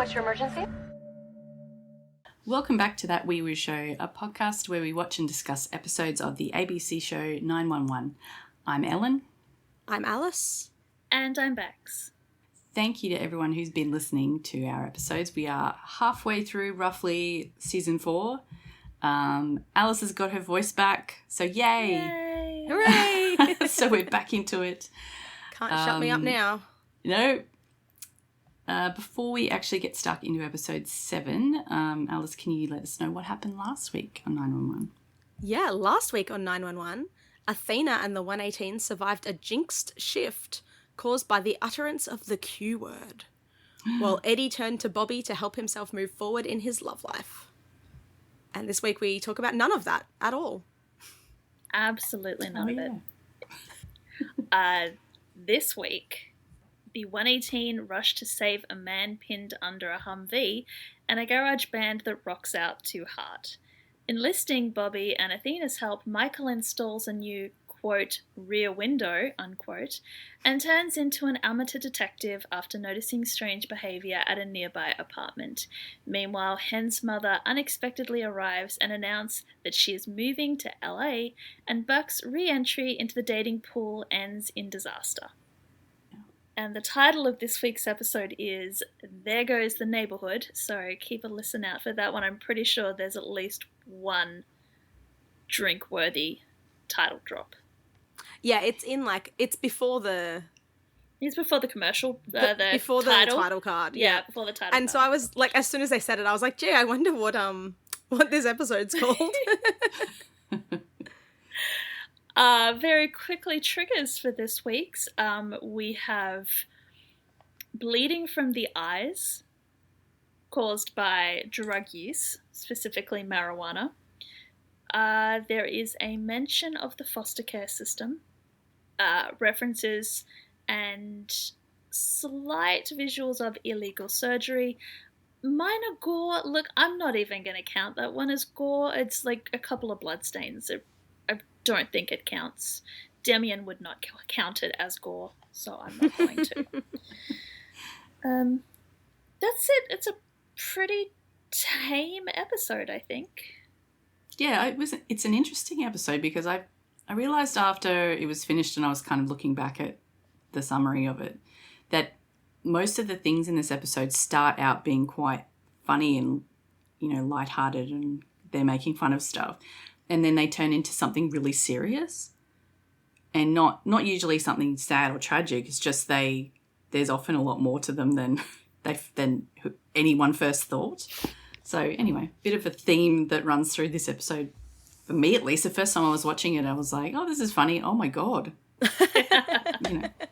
what's your emergency? Welcome back to That Weewoo Show, a podcast where we watch and discuss episodes of the ABC show 911. I'm Ellen. I'm Alice. And I'm Bex. Thank you to everyone who's been listening to our episodes. We are halfway through, roughly, season 4. Alice has got her voice back, so yay! Yay. Hooray! So we're back into it. Can't shut me up now. No. Before we actually get stuck into episode 7, Alice, can you let us know what happened last week on 911? Yeah, last week on 911, Athena and the 118 survived a jinxed shift caused by the utterance of the Q word, while Eddie turned to Bobby to help himself move forward in his love life. And this week we talk about none of that at all. Absolutely none of it. This week, the 118 rushed to save a man pinned under a Humvee and a garage band that rocks out too hard. Enlisting Bobby and Athena's help, Michael installs a new, quote, rear window, unquote, and turns into an amateur detective after noticing strange behaviour at a nearby apartment. Meanwhile, Hen's mother unexpectedly arrives and announces that she is moving to LA, and Buck's re-entry into the dating pool ends in disaster. And the title of this week's episode is There Goes the Neighborhood, so keep a listen out for that one. I'm pretty sure there's at least one drink-worthy title drop. Yeah, it's before the... It's before the commercial, before the title card. Yeah, before the title and card. so I was like, as soon as they said it, I was like, gee, I wonder what this episode's called. Very quickly, triggers for this week's. We have bleeding from the eyes caused by drug use, specifically marijuana. There is a mention of the foster care system, references and slight visuals of illegal surgery. Minor gore. Look, I'm not even going to count that one as gore. It's like a couple of bloodstains. I don't think it counts. Demian would not count it as gore, so I'm not going to. That's it. It's a pretty tame episode, I think. Yeah, it's an interesting episode because I realised after it was finished and I was kind of looking back at the summary of it that most of the things in this episode start out being quite funny and, lighthearted, and they're making fun of stuff. And then they turn into something really serious, and not usually something sad or tragic. It's just there's often a lot more to them than anyone first thought. So anyway, bit of a theme that runs through this episode, for me at least. The first time I was watching it, I was like, oh, this is funny. Oh, my God.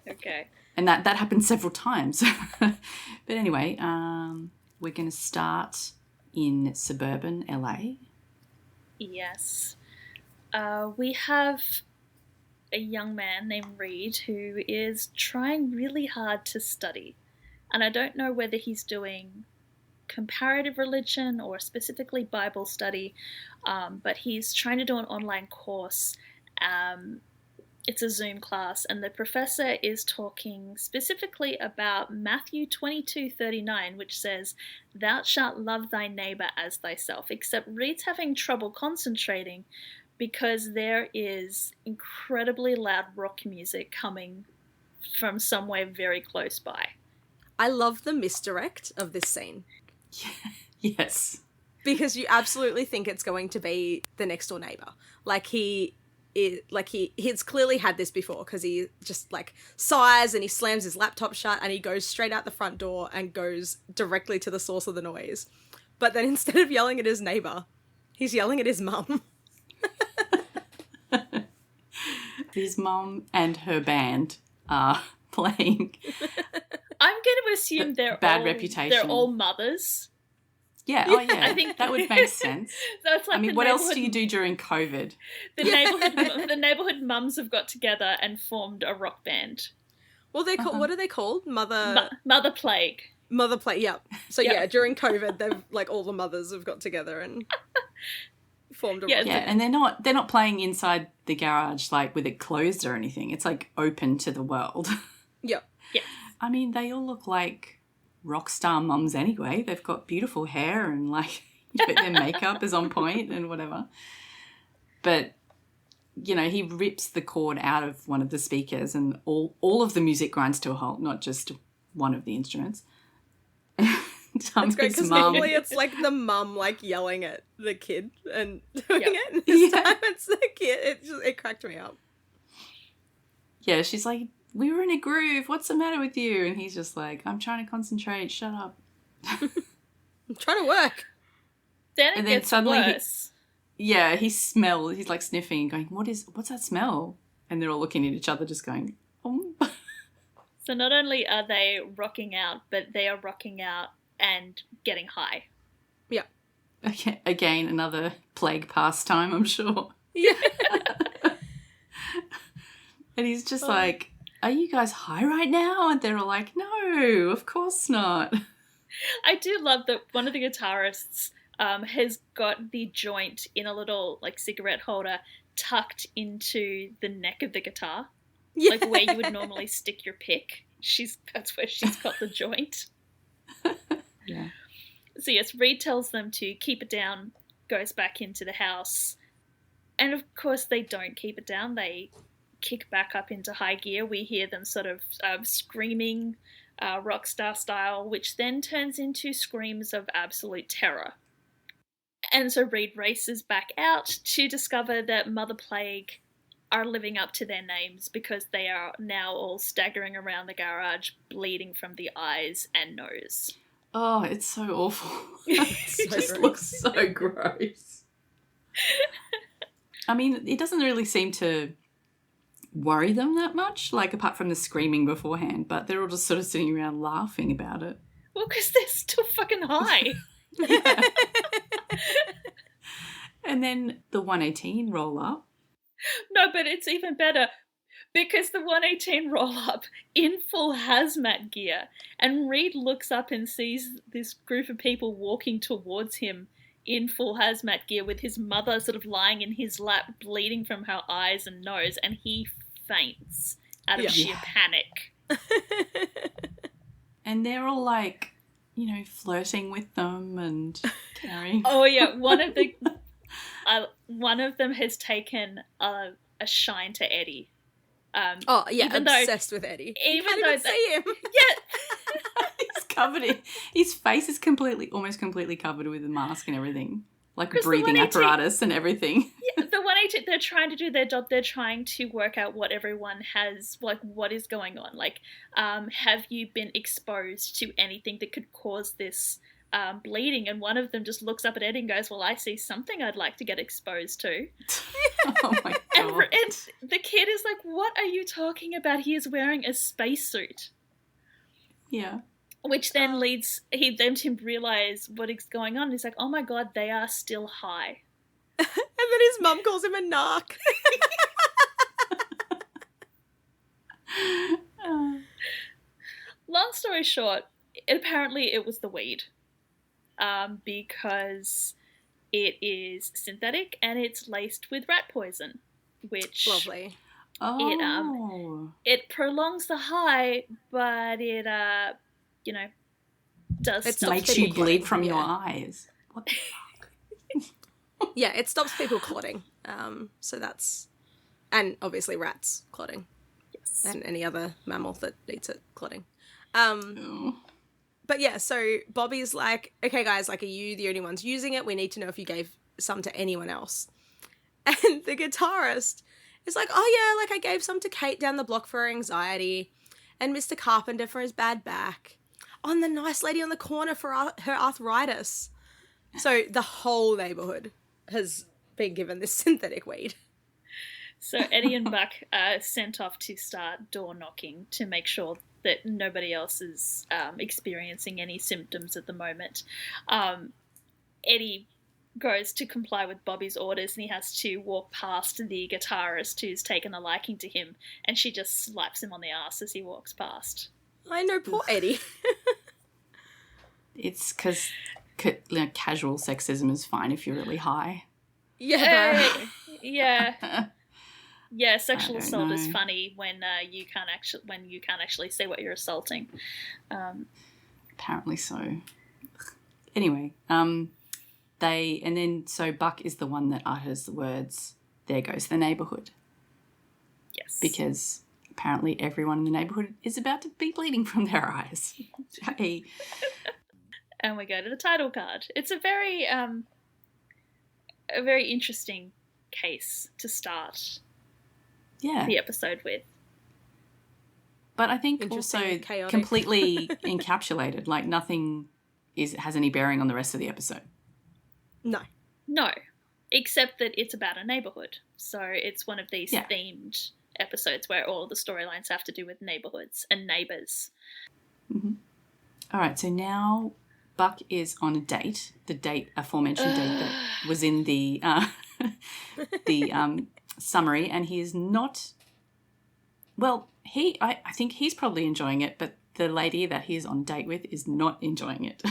Okay. And that happened several times. But anyway, we're going to start in suburban LA. Yes. We have a young man named Reed who is trying really hard to study. And I don't know whether he's doing comparative religion or specifically Bible study, but he's trying to do an online course. It's a Zoom class, and the professor is talking specifically about Matthew 22:39, which says, "Thou shalt love thy neighbor as thyself," except Reed's having trouble concentrating because there is incredibly loud rock music coming from somewhere very close by. I love the misdirect of this scene. Yes. Because you absolutely think it's going to be the next door neighbor. He's clearly had this before, because he just sighs and he slams his laptop shut and he goes straight out the front door and goes directly to the source of the noise. But then instead of yelling at his neighbor, he's yelling at his mum. His mum and her band are playing. I'm going to assume they're all mothers. Yeah, oh yeah, I think that would make sense. So it's like, what else do you do during COVID? The neighborhood mums have got together and formed a rock band. Well, they're called. What are they called? Mother Plague. Mother Plague. Yeah. So Yep. yeah, during COVID, they've all the mothers have got together and formed a rock band. And they're not playing inside the garage with it closed or anything. It's open to the world. Yep. Yeah. I mean, they all look like rock star mums anyway. They've got beautiful hair and like their makeup is on point and whatever. But he rips the cord out of one of the speakers and all of the music grinds to a halt, not just one of the instruments. It's great because normally it's like the mum like yelling at the kid and doing it. And this time it's the kid. It cracked me up. Yeah, she's like, we were in a groove. What's the matter with you? And he's just like, I'm trying to concentrate. Shut up. I'm trying to work. Then it gets worse. He's like sniffing and going, what's that smell? And they're all looking at each other just going, oh. So not only are they rocking out, but they are rocking out and getting high. Yeah. Okay, again, another plague pastime, I'm sure. Yeah. And he's just like, are you guys high right now? And they're all like, no, of course not. I do love that one of the guitarists has got the joint in a little like cigarette holder tucked into the neck of the guitar. Yeah. Like where you would normally stick your pick. That's where she's got the joint. Yeah. So yes, Reed tells them to keep it down, goes back into the house. And of course they don't keep it down. They kick back up into high gear. We hear them sort of screaming rock star style, which then turns into screams of absolute terror. And so Reed races back out to discover that Mother Plague are living up to their names because they are now all staggering around the garage, bleeding from the eyes and nose. Oh, it's so awful. It just looks so gross. I mean, it doesn't really seem to worry them that much, like apart from the screaming beforehand, but they're all just sort of sitting around laughing about it. Well, because they're still fucking high. Yeah. And then the 118 roll up. No, but it's even better because the 118 roll up in full hazmat gear, and Reed looks up and sees this group of people walking towards him in full hazmat gear with his mother sort of lying in his lap, bleeding from her eyes and nose, and he faints out of sheer panic. And they're all like, flirting with them and carrying. Oh yeah, one of them has taken a shine to Eddie. Obsessed with Eddie. Even though see him. Yeah. He's covered in, his face is almost completely covered with a mask and everything. Like breathing apparatus and everything. Yeah, the 118, they're trying to do their job. They're trying to work out what everyone has, like what is going on. Like, have you been exposed to anything that could cause this bleeding? And one of them just looks up at Eddie and goes, well, I see something I'd like to get exposed to. Oh my God. And the kid is like, what are you talking about? He is wearing a spacesuit. Yeah. Which then leads them to realise what is going on. He's like, oh my God, they are still high. And then his mum calls him a narc. Long story short, apparently it was the weed. Because it is synthetic and it's laced with rat poison, which lovely. It prolongs the high, but it does makes you bleed from your eyes. What the fuck? Yeah, it stops people clotting. So that's, and obviously rats clotting. Yes, and any other mammal that eats it clotting. But yeah, so Bobby's like, okay, guys, like, are you the only ones using it? We need to know if you gave some to anyone else. And the guitarist is like, oh yeah, like I gave some to Kate down the block for her anxiety, and Mr. Carpenter for his bad back, and the nice lady on the corner for her arthritis. So the whole neighborhood has been given this synthetic weed. So Eddie and Buck are sent off to start door knocking to make sure that nobody else is experiencing any symptoms at the moment. Eddie goes to comply with Bobby's orders and he has to walk past the guitarist who's taken a liking to him, and she just slaps him on the ass as he walks past. I know, poor Eddie. It's because casual sexism is fine if you're really high. Yeah. Yeah. Yeah, sexual assault is funny when you can't actually say what you're assaulting. Apparently so. Anyway, so Buck is the one that utters the words, "There goes the neighbourhood." Yes. Because apparently everyone in the neighbourhood is about to be bleeding from their eyes. Hey. And we go to the title card. It's a very interesting case to start the episode with. But I think also chaotic. completely encapsulated, like nothing has any bearing on the rest of the episode. No, except that it's about a neighbourhood. So it's one of these themed episodes where all the storylines have to do with neighbourhoods and neighbours. Mm-hmm. All right, so now Buck is on a date, aforementioned date that was in the summary, and he is not... Well, I think he's probably enjoying it, but the lady that he is on a date with is not enjoying it.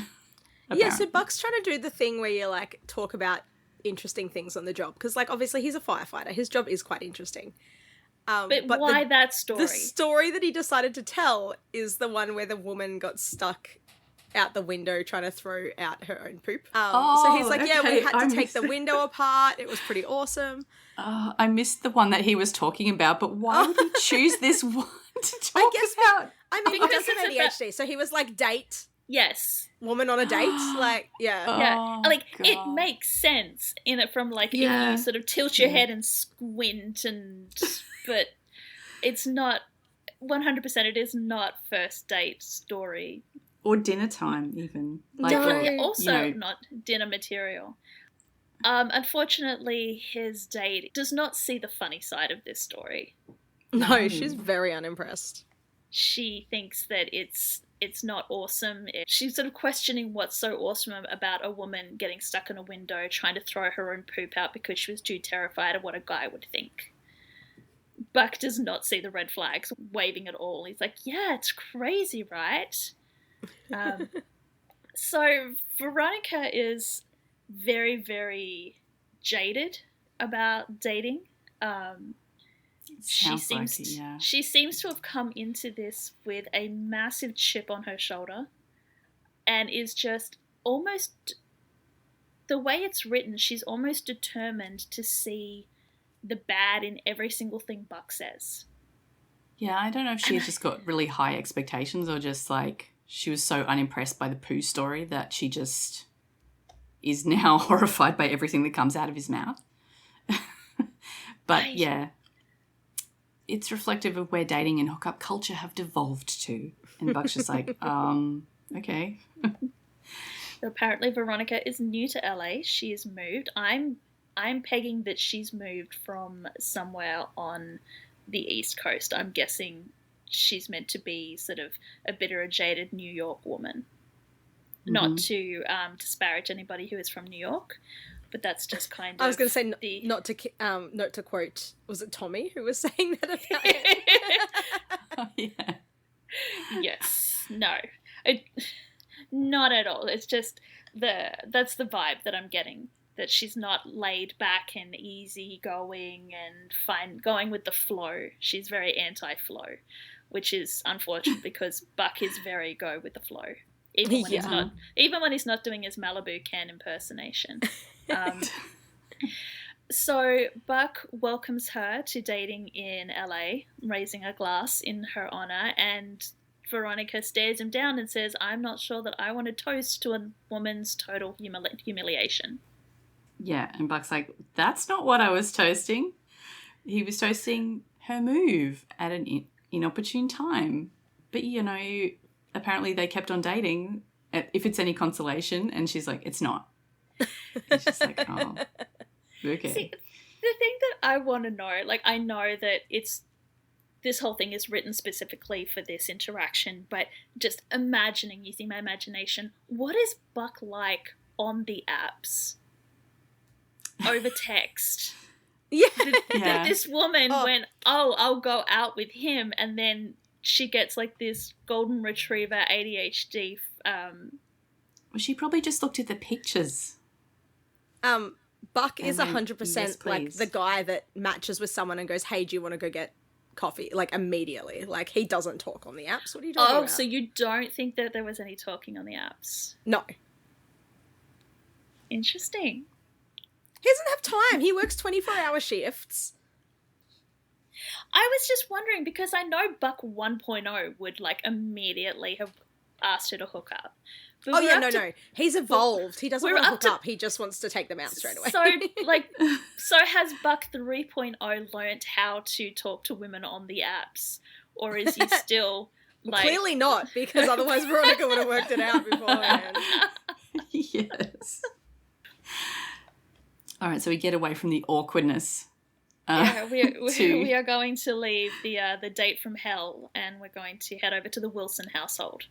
Yeah, so Buck's trying to do the thing where you, like, talk about interesting things on the job. Because, like, obviously he's a firefighter. His job is quite interesting. But why that story? The story that he decided to tell is the one where the woman got stuck out the window trying to throw out her own poop. So he's like, yeah, we had to take the window apart. It was pretty awesome. I missed the one that he was talking about, but why would he choose this one to talk about? I mean, he does have ADHD, so he was like, date. Yes. Woman on a date. Like, yeah. Yeah. Like, it makes sense in it from, like, if you sort of tilt your head and squint but it's not, 100% it is not first date story. Or dinner time, even. Like, not dinner material. Unfortunately, his date does not see the funny side of this story. No, she's very unimpressed. She thinks that it's not awesome. She's sort of questioning what's so awesome about a woman getting stuck in a window trying to throw her own poop out because she was too terrified of what a guy would think. Buck does not see the red flags waving at all. He's like, yeah, it's crazy, right? So Veronica is very, very jaded about dating. She seems to have come into this with a massive chip on her shoulder and is just almost, the way it's written, she's almost determined to see the bad in every single thing Buck says. Yeah, I don't know if she just got really high expectations or just like she was so unimpressed by the poo story that she just is now horrified by everything that comes out of his mouth. But yeah, it's reflective of where dating and hookup culture have devolved to. And Buck's just like, okay. Apparently Veronica is new to LA. She has moved. I'm pegging that she's moved from somewhere on the East Coast. I'm guessing she's meant to be sort of a bit of a jaded New York woman. Mm-hmm. Not to disparage anybody who is from New York, but that's just kind of... I was going to say, not to quote, was it Tommy who was saying that about it? Oh, yeah. Yes. No. Not at all. It's just that's the vibe that I'm getting. That she's not laid back and easy going and going with the flow. She's very anti-flow, which is unfortunate because Buck is very go with the flow. Even when he's not doing his Malibu Can impersonation. So Buck welcomes her to dating in LA, raising a glass in her honor, and Veronica stares him down and says, I'm not sure that I want to toast to a woman's total humiliation. Yeah, and Buck's like, that's not what I was toasting. He was toasting her move at an inopportune time. But, apparently they kept on dating, if it's any consolation, and she's like, it's not. It's just like, oh, okay. See, the thing that I want to know, like, I know that this whole thing is written specifically for this interaction, but just using my imagination, what is Buck like on the apps? Over text. Yeah. This woman went, I'll go out with him, and then she gets like this golden retriever ADHD. Well, she probably just looked at the pictures. Buck is 100% like the guy that matches with someone and goes, hey, do you want to go get coffee, like, immediately. Like, he doesn't talk on the apps. What are you talking about? Oh, so you don't think that there was any talking on the apps? No. Interesting. He doesn't have time. He works 24-hour shifts. I was just wondering, because I know Buck 1.0 would, like, immediately have asked her to hook up. But Oh, yeah, no. He's evolved. He doesn't want to hook up. He just wants to take them out straight away. So, like, has Buck 3.0 learnt how to talk to women on the apps? Or is he still, like... Clearly not, because otherwise Veronica would have worked it out beforehand. Yes. All right, so we get away from the awkwardness. We are going to leave the date from hell, and we're going to head over to the Wilson household.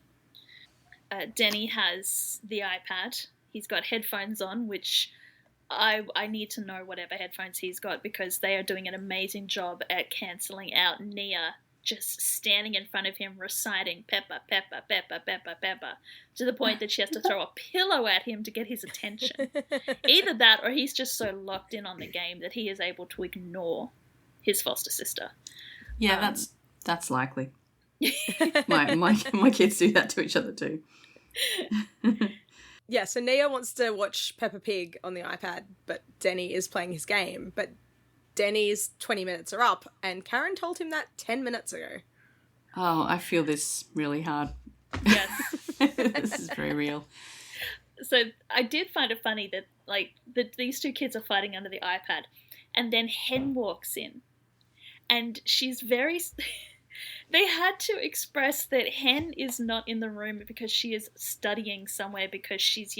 Denny has the iPad. He's got headphones on, which I need to know whatever headphones he's got, because they are doing an amazing job at cancelling out Nia just standing in front of him reciting Peppa, Peppa, Peppa, Peppa, Peppa, to the point that she has to throw a pillow at him to get his attention. Either that, or he's just so locked in on the game that he is able to ignore his foster sister. Yeah, that's likely. my kids do that to each other too. Yeah, so Nia wants to watch Peppa Pig on the iPad, but Denny is playing his game. But Denny's 20 minutes are up, and Karen told him that 10 minutes ago. Oh, I feel this really hard. Yes. This is very real. So I did find it funny that, like, these two kids are fighting under the iPad, and then Hen walks in, and she's very... They had to express that Hen is not in the room because she is studying somewhere, because she's,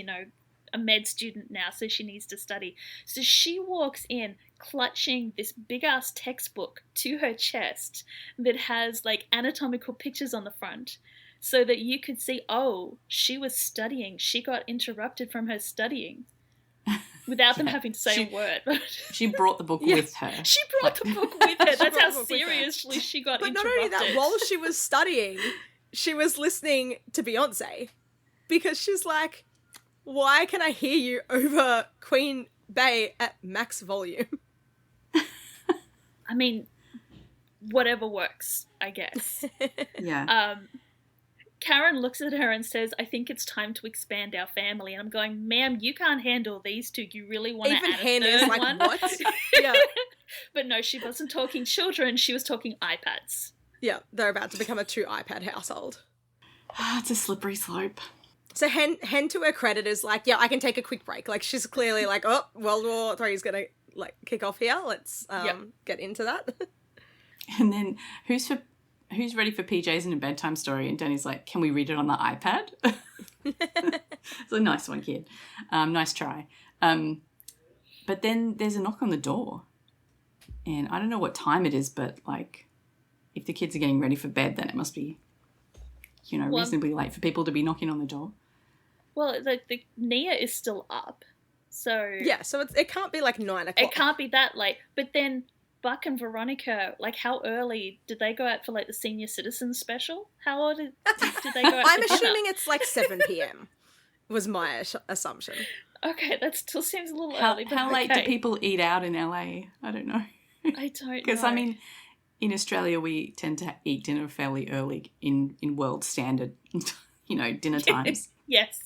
a med student now, so she needs to study. So she walks in clutching this big-ass textbook to her chest that has, like, anatomical pictures on the front, so that you could see, oh, she was studying. She got interrupted from her studying without them having to say a word. She brought the book with her. She brought the book with her. That's how seriously she got But interrupted. not only that, while she was studying, she was listening to Beyonce, because she's like, why can I hear you over Queen Bey at max volume? I mean, whatever works, I guess. Yeah. Karen looks at her and says, I think it's time to expand our family. And I'm going, ma'am, you can't handle these two. You really want to add Hen a third is like, one? what? Yeah. But no, she wasn't talking children. She was talking iPads. Yeah, they're about to become a 2 iPad household. It's a slippery slope. So Hen to her credit is like, yeah, I can take a quick break. Like, she's clearly like, oh, World War III is going to, like, kick off here. Let's get into that. And then who's ready for PJs and a bedtime story? And Danny's like, can we read it on the iPad? It's a nice one, kid. Nice try. But then there's a knock on the door. And I don't know what time it is, but, like, if the kids are getting ready for bed, then it must be, reasonably late for people to be knocking on the door. Well, the Nia is still up. So... Yeah, so it can't be, like, 9 o'clock. It can't be that late. But then... Buck and Veronica, like, how early did they go out for, like, the senior citizen special? How early did they go out I'm for assuming dinner? it's like 7 p.m. was my assumption. Okay, that still seems a little How early. But how late do people eat out in LA? I don't know. I don't know. Because, I mean, in Australia, we tend to eat dinner fairly early in world standard, dinner times. Yes.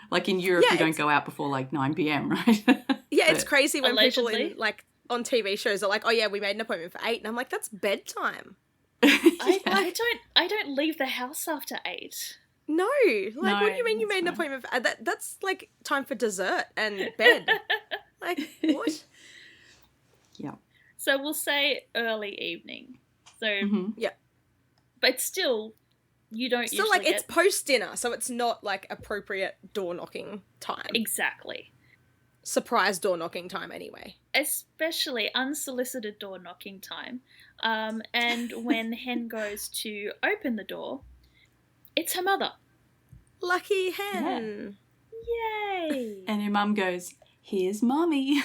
Like in Europe, you don't go out before, like, 9 p.m, right? Yeah, it's crazy when allegedly. people in, like, on TV shows are like, oh yeah, we made an appointment for 8, and I'm like, that's bedtime. I don't leave the house after 8. No, like, what do you mean you made an appointment for that's like time for dessert and bed. Like, what? Yeah. So we'll say early evening. So yeah, but still, you don't. Still, usually like, it's post dinner, so it's not like appropriate door knocking time. Exactly. Surprise door knocking time anyway. Especially unsolicited door knocking time. And when Hen goes to open the door, it's her mother. Lucky Hen. Yeah. Yay. And her mum goes, here's Mommy.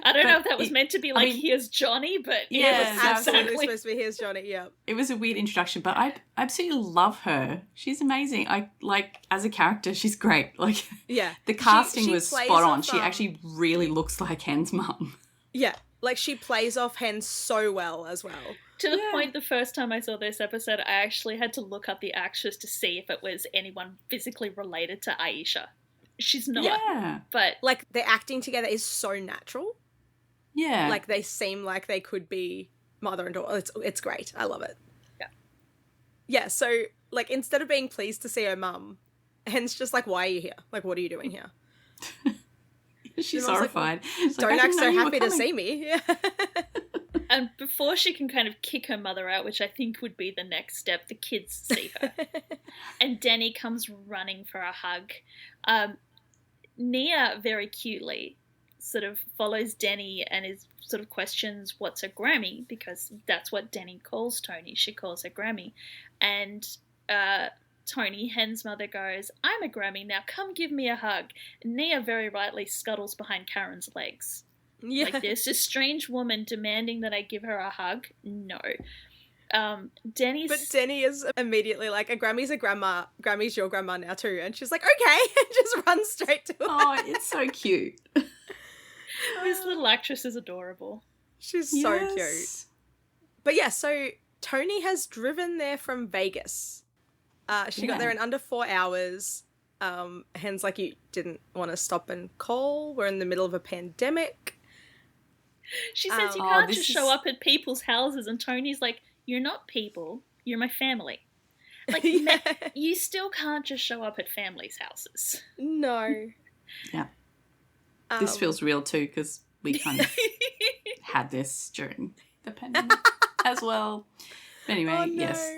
I don't know if that was meant to be like, here's Johnny, but yeah, it was absolutely supposed to be here's Johnny, yeah. It was a weird introduction, but I absolutely love her. She's amazing. As a character, she's great. Like, yeah, the casting she was plays spot on. off, She actually really looks like Hen's mum. Yeah, Like, she plays off Hen so well as well. To the point, the first time I saw this episode, I actually had to look up the actress to see if it was anyone physically related to Aisha. She's not. Yeah. But Like, their acting together is so natural. Yeah. Like, they seem like they could be mother and daughter. It's great. I love it. Yeah. Yeah, so, like, instead of being pleased to see her mum, Hen's just like, why are you here? Like, what are you doing here? She's like, horrified. She's Don't like, "I act didn't so know you were happy to coming." see me. Yeah. and before she can kind of kick her mother out, which I think would be the next step, the kids see her. And Denny comes running for a hug. Nia, very cutely, sort of follows Denny and is sort of questions what's a Grammy, because that's what Denny calls Tony. She calls her Grammy. And Tony, Hen's mother, goes, I'm a Grammy, now come give me a hug. And Nia very rightly scuttles behind Karen's legs. Yeah. Like, there's this strange woman demanding that I give her a hug. No. Denny's... But Denny is immediately like, a Grammy's a grandma. Grammy's your grandma now too. And she's like, okay. And just runs straight to her. Oh, it's so cute. This little actress is adorable. She's so cute. But yeah, so Tony has driven there from Vegas. She got there in under 4 hours. Hen's like, you didn't want to stop and call. We're in the middle of a pandemic. She says you can't just show up at people's houses, and Tony's like, you're not people, you're my family. Like, you still can't just show up at families' houses. No. Yeah. This feels real too, because we kind of had this during the pandemic as well. But anyway, yes.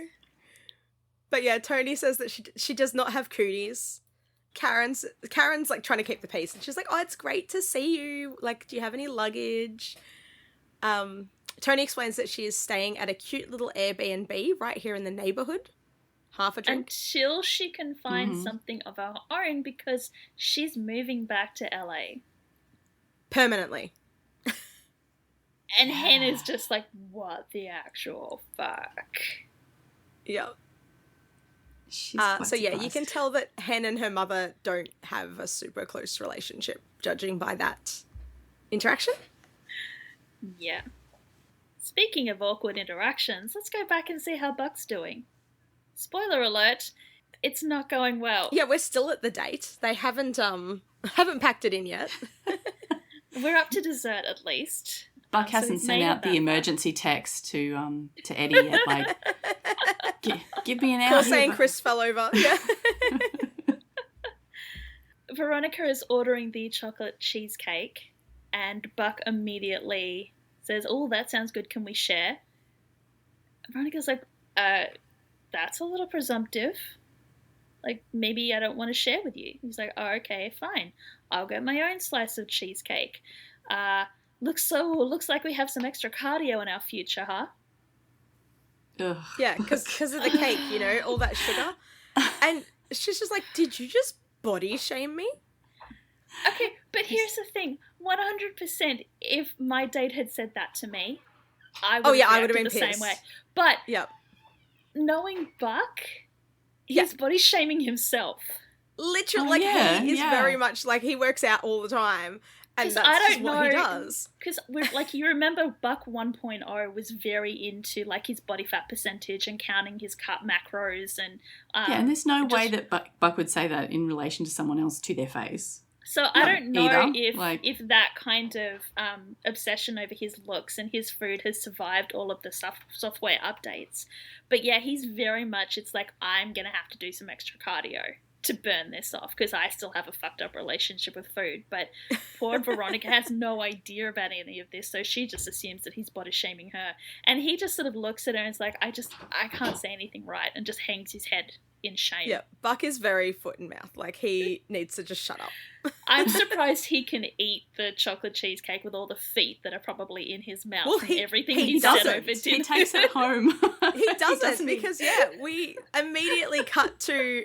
But yeah, Tony says that she does not have cooties. Karen's like trying to keep the peace, and she's like, oh, it's great to see you. Like, do you have any luggage? Tony explains that she is staying at a cute little Airbnb right here in the neighborhood. Half a drink. Until she can find something of her own, because she's moving back to LA. Permanently. And Hen is just like, what the actual fuck? Yeah. So yeah, you can tell that Hen and her mother don't have a super close relationship, judging by that interaction. Yeah. Speaking of awkward interactions, let's go back and see how Buck's doing. Spoiler alert, it's not going well. Yeah, we're still at the date. They haven't packed it in yet. We're up to dessert at least. Buck hasn't sent out the emergency text to Eddie yet, like, give me an hour. Saying Chris fell over. Yeah. Veronica is ordering the chocolate cheesecake, and Buck immediately says, oh, that sounds good, can we share? Veronica's like, that's a little presumptive. Like, maybe I don't want to share with you. He's like, oh, okay, fine. I'll get my own slice of cheesecake. Looks like we have some extra cardio in our future, huh? Ugh. Yeah, because of the cake, you know, all that sugar. And she's just like, did you just body shame me? Okay, but here's the thing. 100% if my date had said that to me, I would have been the same way. But knowing Buck, he's body shaming himself. Literally, he is very much like, he works out all the time. And that's just what he does. Because, like, you remember Buck 1.0 was very into, like, his body fat percentage and counting his macros. And and there's no way that Buck would say that in relation to someone else to their face. So I don't know if that kind of obsession over his looks and his food has survived all of the software updates. But yeah, he's very much, it's like, I'm going to have to do some extra cardio to burn this off, because I still have a fucked up relationship with food. But poor Veronica has no idea about any of this, so she just assumes that he's body shaming her. And he just sort of looks at her and is like, I can't say anything right, and just hangs his head in shame. Yeah, Buck is very foot and mouth. Like, he needs to just shut up. I'm surprised he can eat the chocolate cheesecake with all the feet that are probably in his mouth and everything he said over dinner. He takes it home. He doesn't because, we immediately cut to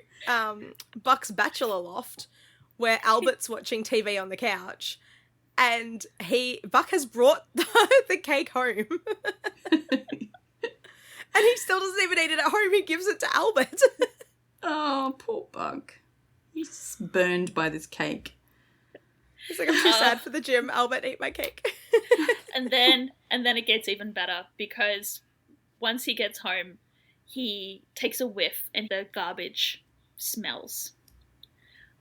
Buck's bachelor loft where Albert's watching TV on the couch, and Buck has brought the cake home. And he still doesn't even eat it at home. He gives it to Albert. Oh, poor Buck. He's burned by this cake. He's like, I'm too sad for the gym. Albert, eat my cake. And then it gets even better, because once he gets home, he takes a whiff and the garbage smells.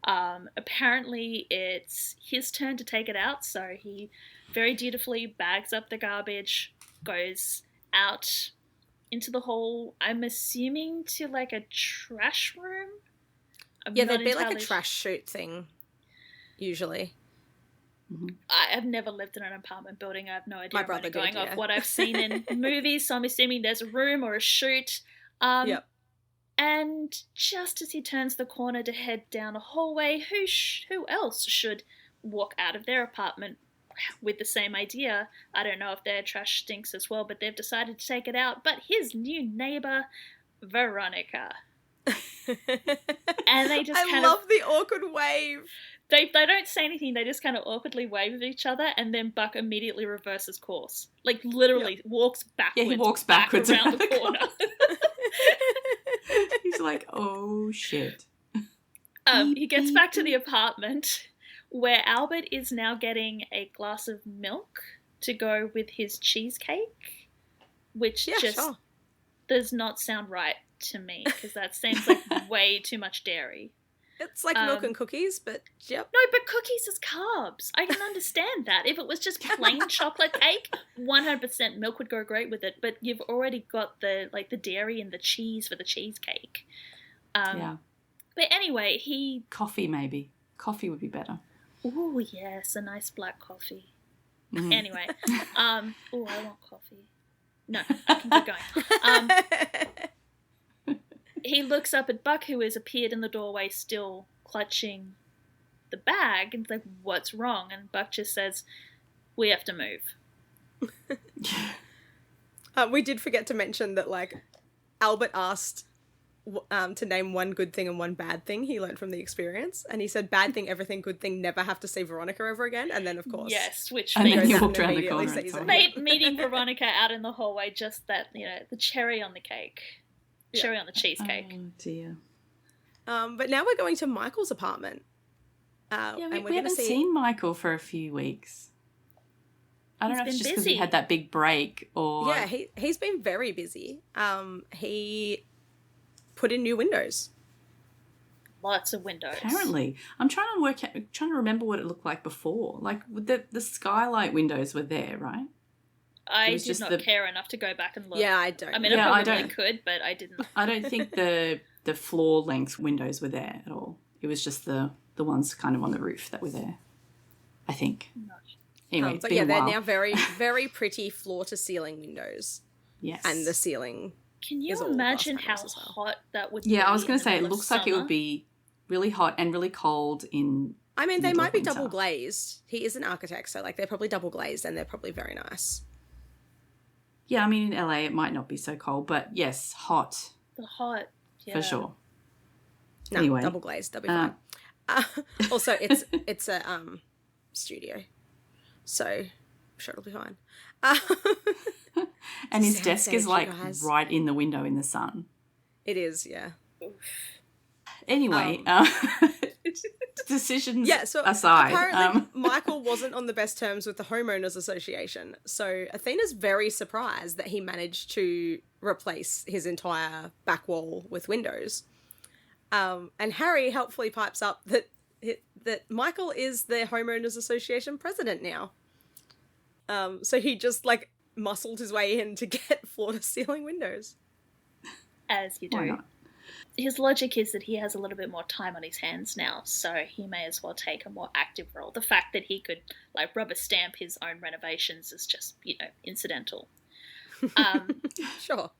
Apparently it's his turn to take it out, so he very dutifully bags up the garbage, goes out into the hall, I'm assuming to like a trash room? There'd be like a trash chute thing, usually. I've never lived in an apartment building. I have no idea. My brother going did, off what I've seen in movies, so I'm assuming there's a room or a chute. Yep. And just as he turns the corner to head down a hallway, who else should walk out of their apartment with the same idea? I don't know if their trash stinks as well, but they've decided to take it out. But his new neighbor, Veronica. And they just I love the awkward wave. They don't say anything. They just kind of awkwardly wave at each other, and then Buck immediately reverses course. Like, literally walks backwards. Yeah, he walks backwards around the corner. He's like, oh, shit. He gets back to the apartment, where Albert is now getting a glass of milk to go with his cheesecake, which does not sound right to me, because that seems like way too much dairy. It's like milk and cookies, but yep. No, but cookies is carbs. I can understand that. If it was just plain chocolate cake, 100% milk would go great with it. But you've already got the dairy and the cheese for the cheesecake. Yeah. But anyway, coffee maybe. Coffee would be better. Ooh, yes, a nice black coffee. Anyway, I want coffee. No, I can keep going. He looks up at Buck, who has appeared in the doorway still clutching the bag, and is like, what's wrong? And Buck just says, we have to move. We did forget to mention that, like, Albert asked to name one good thing and one bad thing he learned from the experience, and he said bad thing, everything, good thing, never have to see Veronica ever again. And then, of course, yes, which and then he goes walked out around and the corner. immediately sees it. Meeting Veronica out in the hallway, just that, the cherry on the cake. Cherry on the cheesecake. Oh, dear. But now we're going to Michael's apartment. And we haven't seen Michael for a few weeks. I don't know if it's just because he had that big break or... Yeah, he's been very busy. He put in new windows. Lots of windows. Apparently. I'm trying to remember what it looked like before. Like, the skylight windows were there, right? I did not care enough to go back and look. Yeah, I don't. I mean, I probably could, but I didn't. I don't think the floor length windows were there at all. It was just the ones kind of on the roof that were there, I think. Anyway, they're now very, very pretty floor to ceiling windows. Yes. And the ceiling. Can you imagine how hot that would be? Yeah, I was going to say, it looks like it would be really hot and really cold in... I mean, they might be double glazed. He is an architect, so they're probably double glazed and they're probably very nice. Yeah, I mean, in LA it might not be so cold, but yes, hot. The hot, yeah. For sure. No, anyway, double glazed, that'll be fine. Also, it's a studio, so I'm sure it'll be fine. And his desk is like right in the window in the sun. It is, yeah. Anyway, decisions aside. Apparently Michael wasn't on the best terms with the homeowners association, so Athena's very surprised that he managed to replace his entire back wall with windows. And Harry helpfully pipes up that Michael is the homeowners association president now. So he just like muscled his way in to get floor to ceiling windows. As you do. Why not? His logic is that he has a little bit more time on his hands now, so he may as well take a more active role. The fact that he could, like, rubber stamp his own renovations is just, incidental. Sure.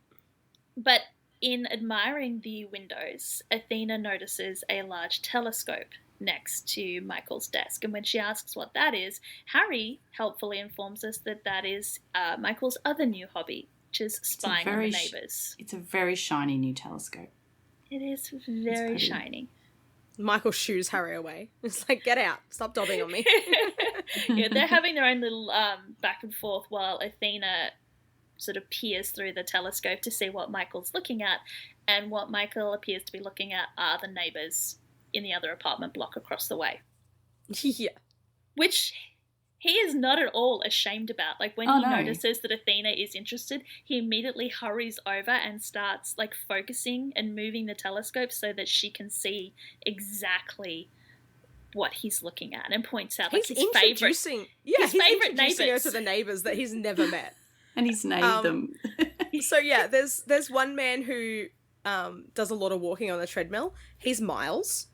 But in admiring the windows, Athena notices a large telescope next to Michael's desk, and when she asks what that is, Harry helpfully informs us that is Michael's other new hobby, which is spying on the neighbours. It's a very shiny new telescope. It is very shiny. Michael shoos Harry away. It's like, get out. Stop dobbing on me. Yeah, they're having their own little back and forth while Athena sort of peers through the telescope to see what Michael's looking at. And what Michael appears to be looking at are the neighbours in the other apartment block across the way. Yeah. Which he is not at all ashamed about. Like, when Oh, he no. notices that Athena is interested, he immediately hurries over and starts, like, focusing and moving the telescope so that she can see exactly what he's looking at, and points out, like, He's his favourite introducing neighbours. her to the neighbours that he's never met. And he's named them. So yeah, there's one man who does a lot of walking on the treadmill. He's Miles,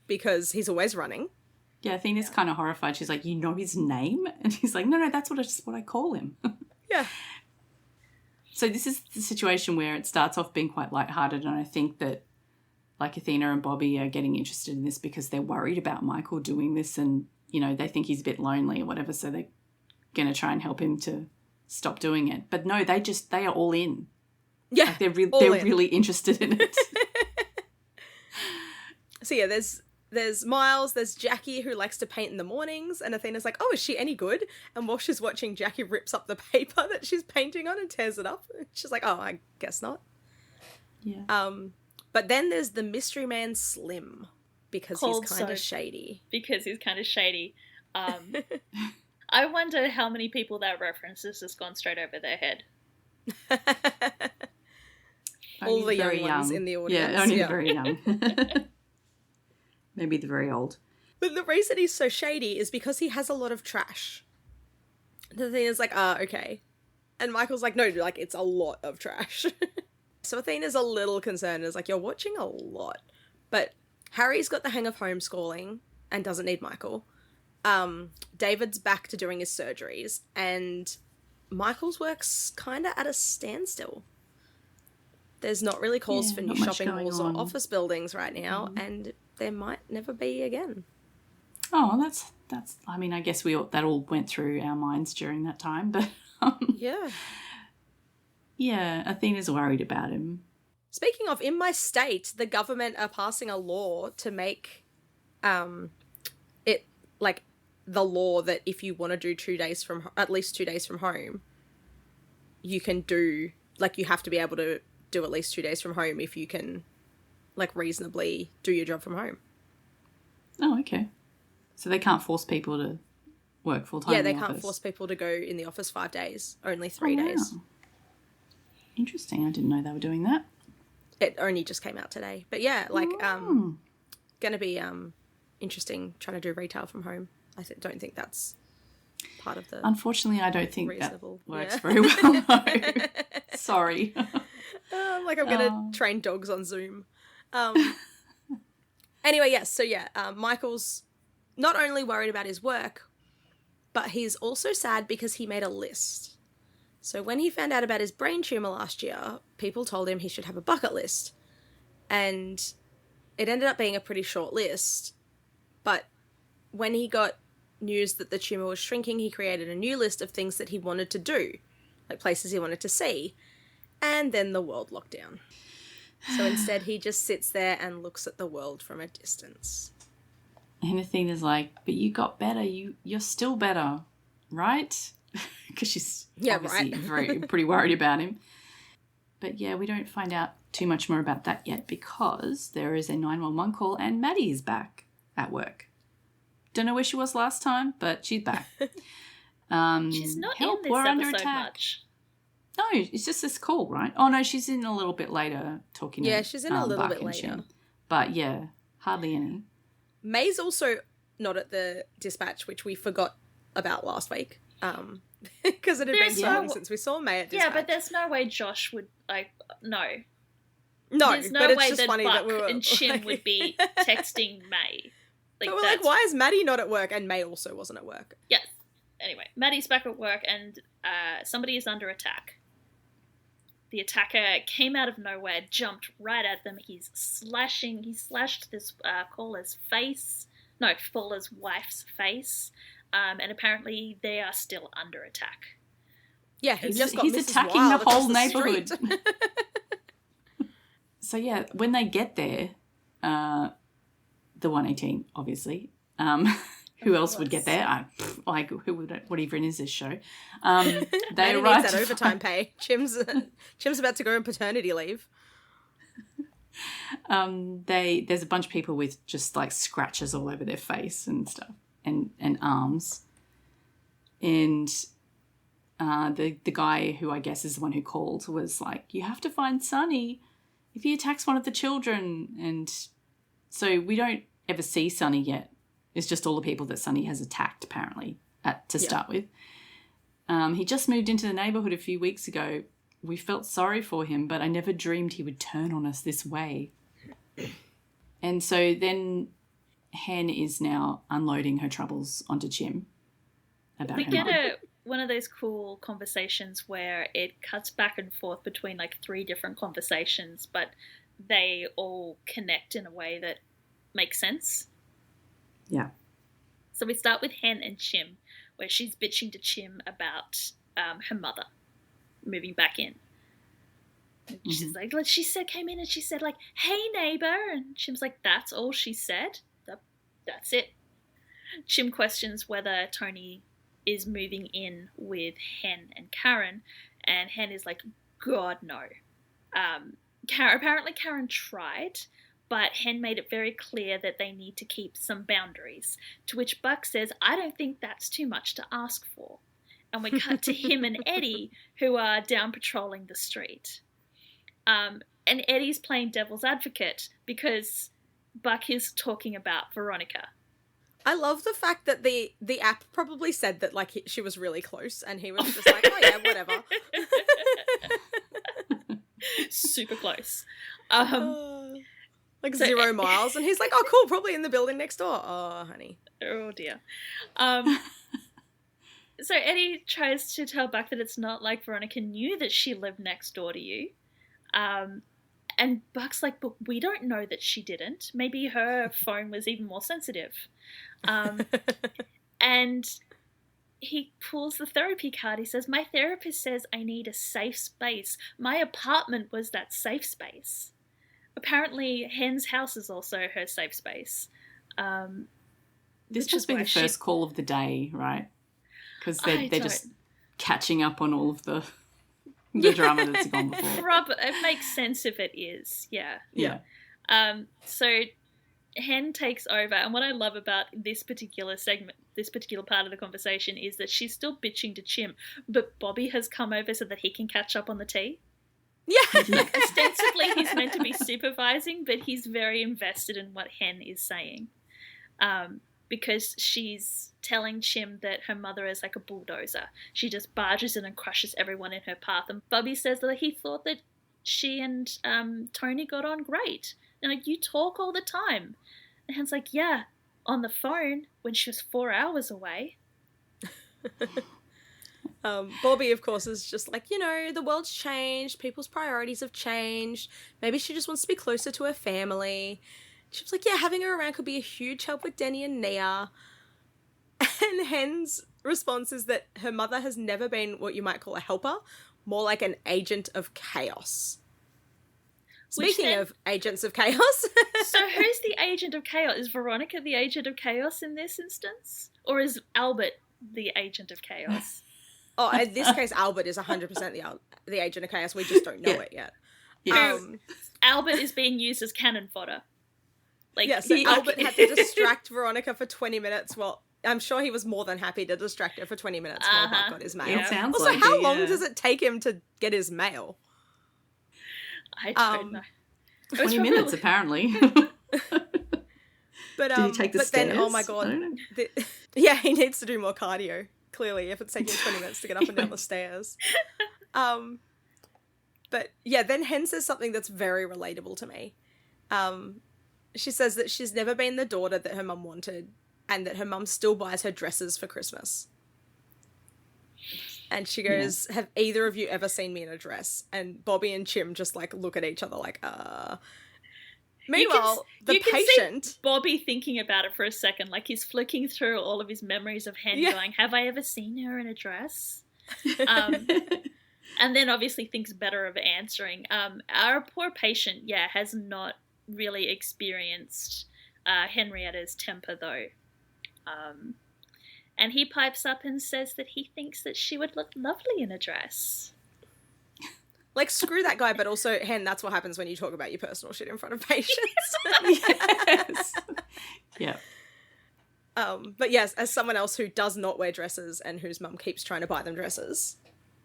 because he's always running. Yeah, Athena's kind of horrified. She's like, you know his name? And he's like, no, that's what I call him. Yeah. So this is the situation where it starts off being quite lighthearted, and I think that, like, Athena and Bobby are getting interested in this because they're worried about Michael doing this, and, you know, they think he's a bit lonely or whatever, so they're going to try and help him to stop doing it. But no, they are all in. Yeah, like they're all in. really interested in it. So yeah, there's Miles, there's Jackie, who likes to paint in the mornings, and Athena's like, oh, is she any good? And while she's watching, Jackie rips up the paper that she's painting on and tears it up. She's like, oh, I guess not. Yeah. But then there's the mystery man Slim, because Called he's kind so- of shady. Because he's kind of shady. I wonder how many people that reference has gone straight over their head. All the very young ones in the audience. Yeah, only very young. Maybe the very old. But the reason he's so shady is because he has a lot of trash. The thing is like, okay. And Michael's like, no, like, it's a lot of trash. So Athena's a little concerned. It's like, you're watching a lot. But Harry's got the hang of homeschooling and doesn't need Michael. David's back to doing his surgeries. And Michael's work's kind of at a standstill. There's not really calls for new not much shopping going malls or on. office buildings right now. And there might never be again. Oh, that's. I mean, I guess that all went through our minds during that time, but Yeah. yeah, Athena's worried about him. Speaking of, in my state, the government are passing a law to make it like the law that if you want to do at least 2 days from home, you can do, like, you have to be able to do at least 2 days from home if you can, like, reasonably do your job from home. Oh, okay. So they can't force people to work full time. Yeah, they can't force people to go in the office 5 days, only 3 days. Wow. Interesting. I didn't know they were doing that. It only just came out today. But yeah, like, gonna be interesting trying to do retail from home. I don't think that's part of the Unfortunately, I don't think reasonable. that works Yeah. very well. No. Sorry. Like, I'm gonna train dogs on Zoom. Anyway, yes. So yeah, Michael's not only worried about his work, but he's also sad because he made a list. So when he found out about his brain tumor last year, people told him he should have a bucket list. And it ended up being a pretty short list. But when he got news that the tumor was shrinking, he created a new list of things that he wanted to do, like places he wanted to see. And then the world locked down. So instead he just sits there and looks at the world from a distance. And Athena's like, but you got better. You're still better, right? Because she's obviously pretty worried about him. But yeah, we don't find out too much more about that yet because there is a 911 call and Maddie is back at work. Don't know where she was last time, but she's back. She's not in this episode much. No, it's just this call, right? Oh, no, she's in a little bit later talking. Yeah, she's in a little bit later. Shin. But yeah, hardly any. May's also not at the dispatch, which we forgot about last week. Because it had been so long since we saw May at dispatch. Yeah, but there's no way Josh would, like, no. No, there's no but it's way just that funny Buck that we were and Shin would be texting May. But we're like, why is Maddie not at work? And May also wasn't at work. Yes. Anyway, Maddie's back at work and somebody is under attack. The attacker came out of nowhere, jumped right at them. He slashed this caller's face. No, Fuller's wife's face. And apparently they are still under attack. Yeah, he's Mrs. attacking Wild the whole the neighborhood. So yeah, when they get there, the 118, obviously. Who else would get there? What even is this show? They arrived. Needs that overtime pay. Chim's about to go on paternity leave. There's a bunch of people with just like scratches all over their face and stuff and arms. And the guy who I guess is the one who called was like, you have to find Sonny if he attacks one of the children. And so we don't ever see Sonny yet. It's just all the people that Sonny has attacked, apparently, to start with. He just moved into the neighbourhood a few weeks ago. We felt sorry for him, but I never dreamed he would turn on us this way. And so then Hen is now unloading her troubles onto Chim. We get one of those cool conversations where it cuts back and forth between like 3 different conversations, but they all connect in a way that makes sense. Yeah. So we start with Hen and Chim, where she's bitching to Chim about her mother moving back in. And she's like, she said, came in and she said like, hey neighbor, and Chim's like, that's all she said? That's it. Chim questions whether Tony is moving in with Hen and Karen, and Hen is like, God, no. Apparently Karen tried, but Hen made it very clear that they need to keep some boundaries, to which Buck says, I don't think that's too much to ask for. And we cut to him and Eddie, who are down patrolling the street. And Eddie's playing devil's advocate because Buck is talking about Veronica. I love the fact that the app probably said that like she was really close, and he was just like, oh yeah, whatever. Super close. Like 0 miles, and he's like, oh cool, probably in the building next door. Oh honey. Oh dear. So Eddie tries to tell Buck that it's not like Veronica knew that she lived next door to you. And Buck's like, but we don't know that she didn't. Maybe her phone was even more sensitive. And he pulls the therapy card. He says, my therapist says I need a safe space. My apartment was that safe space. Apparently, Hen's house is also her safe space. This must be the first call of the day, right? Because they're just catching up on all of the drama that's gone before. It makes sense if it is, yeah. So Hen takes over, and what I love about this particular segment, this particular part of the conversation, is that she's still bitching to Chim, but Bobby has come over so that he can catch up on the tea. Yeah. Like, ostensibly he's meant to be supervising, but he's very invested in what Hen is saying. Because she's telling Chim that her mother is like a bulldozer. She just barges in and crushes everyone in her path. And Bobby says that he thought that she and Tony got on great. And like, you talk all the time. And Hen's like, yeah, on the phone when she was 4 hours away. Bobby, of course, is just like, the world's changed. People's priorities have changed. Maybe she just wants to be closer to her family. She was like, yeah, having her around could be a huge help with Denny and Nia. And Hen's response is that her mother has never been what you might call a helper, more like an agent of chaos. Speaking of agents of chaos. So who's the agent of chaos? Is Veronica the agent of chaos in this instance? Or is Albert the agent of chaos? Oh, in this case, Albert is 100% the agent of chaos. We just don't know it yet. Yeah. Albert is being used as cannon fodder. Like, so Albert had to distract Veronica for 20 minutes. Well, I'm sure he was more than happy to distract her for 20 minutes while Buck got his mail. It sounds also, like how long does it take him to get his mail? I don't know. 20 minutes, apparently. But, did he take the stairs? Then, oh my God. Yeah, he needs to do more cardio, clearly, if it's taking 20 minutes to get up and down the stairs. But yeah, then Hen says something that's very relatable to me. She says that she's never been the daughter that her mum wanted, and that her mum still buys her dresses for Christmas. And she goes, have either of you ever seen me in a dress? And Bobby and Chim just like look at each other like, Meanwhile, the patient... See Bobby thinking about it for a second, like he's flicking through all of his memories of Hen going, have I ever seen her in a dress? And then obviously thinks better of answering. Our poor patient, has not really experienced Henrietta's temper, though. And he pipes up and says that he thinks that she would look lovely in a dress. Like, screw that guy, but also, Hen, that's what happens when you talk about your personal shit in front of patients. Yes. Yeah. But yes, as someone else who does not wear dresses and whose mum keeps trying to buy them dresses,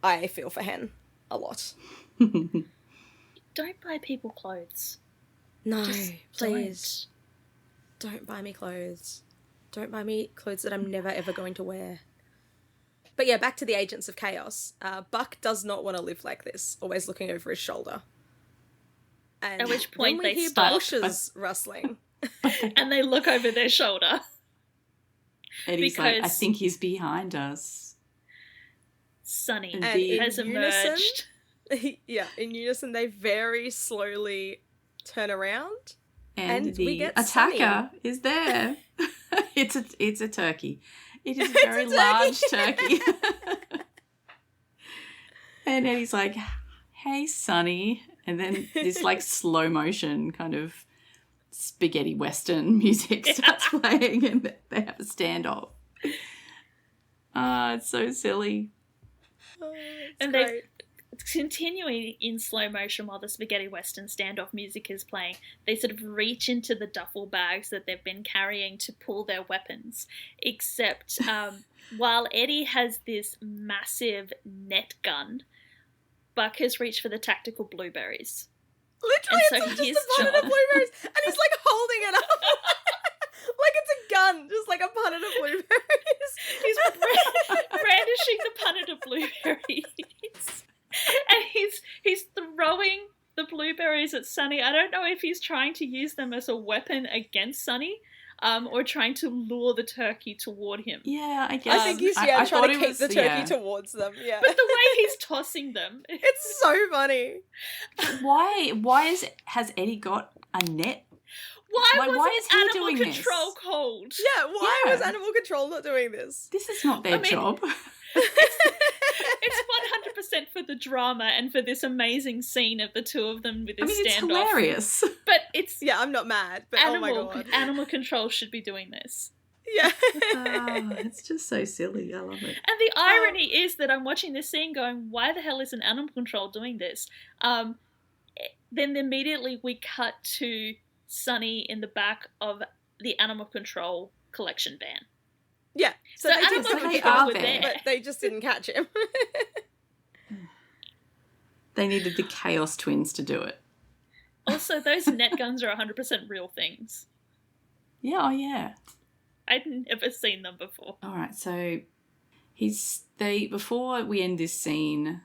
I feel for Hen a lot. Don't buy people clothes. No, Just please. Don't buy me clothes. Don't buy me clothes that I'm never, ever going to wear. But yeah, back to the Agents of Chaos. Buck does not want to live like this, always looking over his shoulder. And At which point then we they hear stop. bushes rustling. And they look over their shoulder. Eddie's like, I think he's behind us. Sunny And has in emerged. Yeah, in unison, they very slowly turn around. And we the get attacker Sunny. is there. It's a turkey. It is a very large turkey. And Eddie's like, hey, Sonny. And then this like slow motion kind of spaghetti western music starts playing and they have a standoff. It's so silly. Oh, it's And great. Continuing in slow motion while the spaghetti western standoff music is playing, they sort of reach into the duffel bags that they've been carrying to pull their weapons. Except while Eddie has this massive net gun, Buck has reached for the tactical blueberries. Literally, And so it's just his a punnet job- of blueberries, and he's like holding it up like it's a gun, just like a punnet of blueberries. He's brandishing the punnet of blueberries. And he's throwing the blueberries at Sunny. I don't know if he's trying to use them as a weapon against Sunny, or trying to lure the turkey toward him. Yeah, I guess. I think he's I trying to it keep was- the turkey yeah. towards them. Yeah, But the way he's tossing them, it's so funny. Why has Eddie got a net? why Like, wasn't why is he animal doing this? control called? Yeah, why Yeah. was Animal Control not doing this? This is not their I mean- job. It's 100% for the drama and for this amazing scene of the two of them with I this mean, it's standoff. hilarious. But it's Yeah, I'm not mad, but oh my god. animal control should be doing this. Yeah. It's just so silly. I love it. And the irony is that I'm watching this scene going, why the hell isn't animal control doing this? Then immediately we cut to Sunny in the back of the animal control collection van. Yeah. So, So they did animal something, control were there. there. but they just didn't catch him. They needed the Chaos Twins to do it. Also, those net guns are 100% real things. Yeah, oh yeah. I'd never seen them before. All right, so before we end this scene,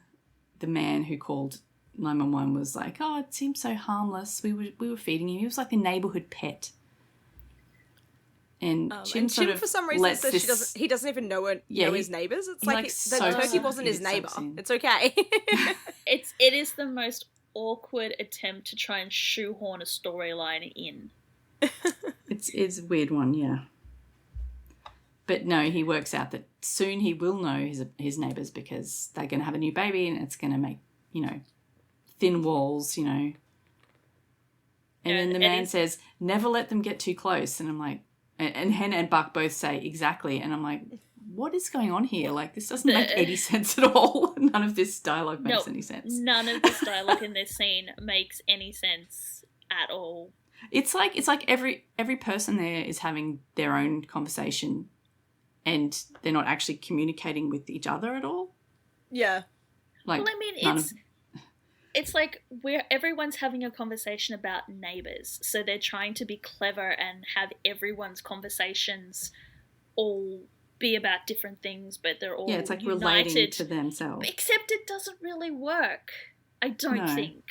the man who called 911 was like, "Oh, it seems so harmless. We were feeding him. He was like a neighborhood pet." And Chim and sort Chim, of for some reason, lets says this. he doesn't even know his neighbours. It's he, like, like, the soaks turkey in. wasn't He his just neighbour. soaks in. It's okay. It is the most awkward attempt to try and shoehorn a storyline in. It's a weird one, yeah. But no, he works out that soon he will know his neighbours because they're going to have a new baby and it's going to make, thin walls, And Yeah, then the man Eddie's- says, never let them get too close. And I'm like, and Hen and Buck both say exactly. And I'm like, what is going on here? Like, this doesn't make any sense at all. None of this dialogue makes any sense. None of this dialogue in this scene makes any sense at all. It's like every person there is having their own conversation and they're not actually communicating with each other at all. Yeah. Like, Well, I mean, none of- it's like where everyone's having a conversation about neighbours, so they're trying to be clever and have everyone's conversations all be about different things, but they're all yeah, it's like united. relating to themselves. Except it doesn't really work. I don't No. think.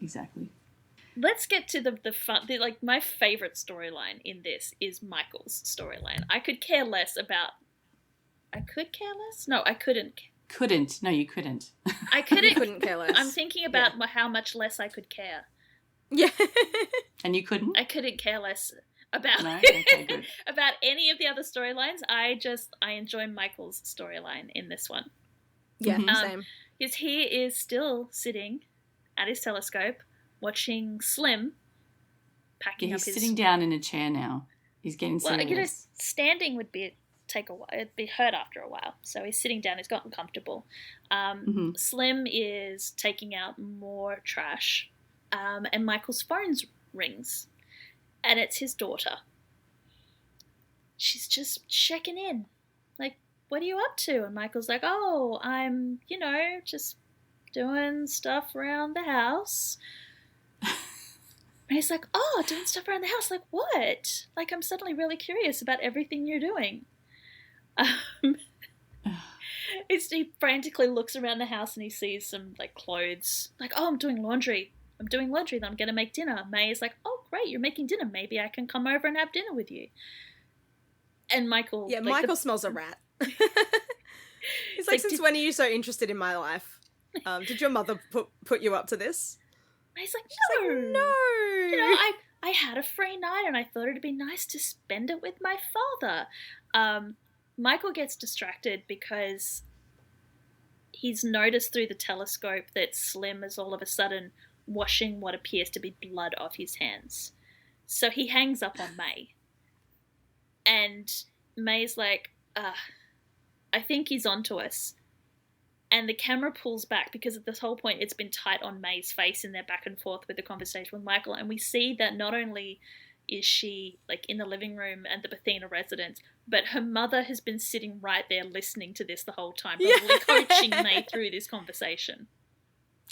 Exactly. Let's get to the fun. My favourite storyline in this is Michael's storyline. I could care less about. I could care less? No, I couldn't. Couldn't. No, you couldn't. I couldn't. Couldn't care less. I'm thinking about how much less I could care. Yeah. And you couldn't? I couldn't care less about No? Okay, good. about any of the other storylines. I enjoy Michael's storyline in this one. Yeah, Mhm. same. Because he is still sitting at his telescope watching Slim packing Yeah, up he's his. sitting down in a chair now. He's getting Well, serious. standing would take a while. It'd be hurt after a while. So he's sitting down. He's gotten comfortable. Mhm. Slim is taking out more trash, and Michael's phone rings, and it's his daughter. just checking in. Like, what are you up to? And Michael's like, oh, I'm, just doing stuff around the house. And he's like, oh, doing stuff around the house? Like, what? Like, I'm suddenly really curious about everything you're doing. He frantically looks around the house and he sees some, like, clothes. Like, oh, I'm doing laundry. Then I'm going to make dinner. May is like, oh, great, you're making dinner. Maybe I can come over and have dinner with you. And Michael... Yeah, like Michael smells a rat. He's like, since when are you so interested in my life? Did your mother put you up to this? He's like, no. Like, no. I had a free night and I thought it'd be nice to spend it with my father. Michael gets distracted because he's noticed through the telescope that Slim is all of a sudden washing what appears to be blood off his hands. So he hangs up on May. And May's like, I think he's onto us. And the camera pulls back because at this whole point it's been tight on May's face in their back and forth with the conversation with Michael. And we see that not only is she like in the living room at the Bethena residence, but her mother has been sitting right there listening to this the whole time, probably coaching May through this conversation.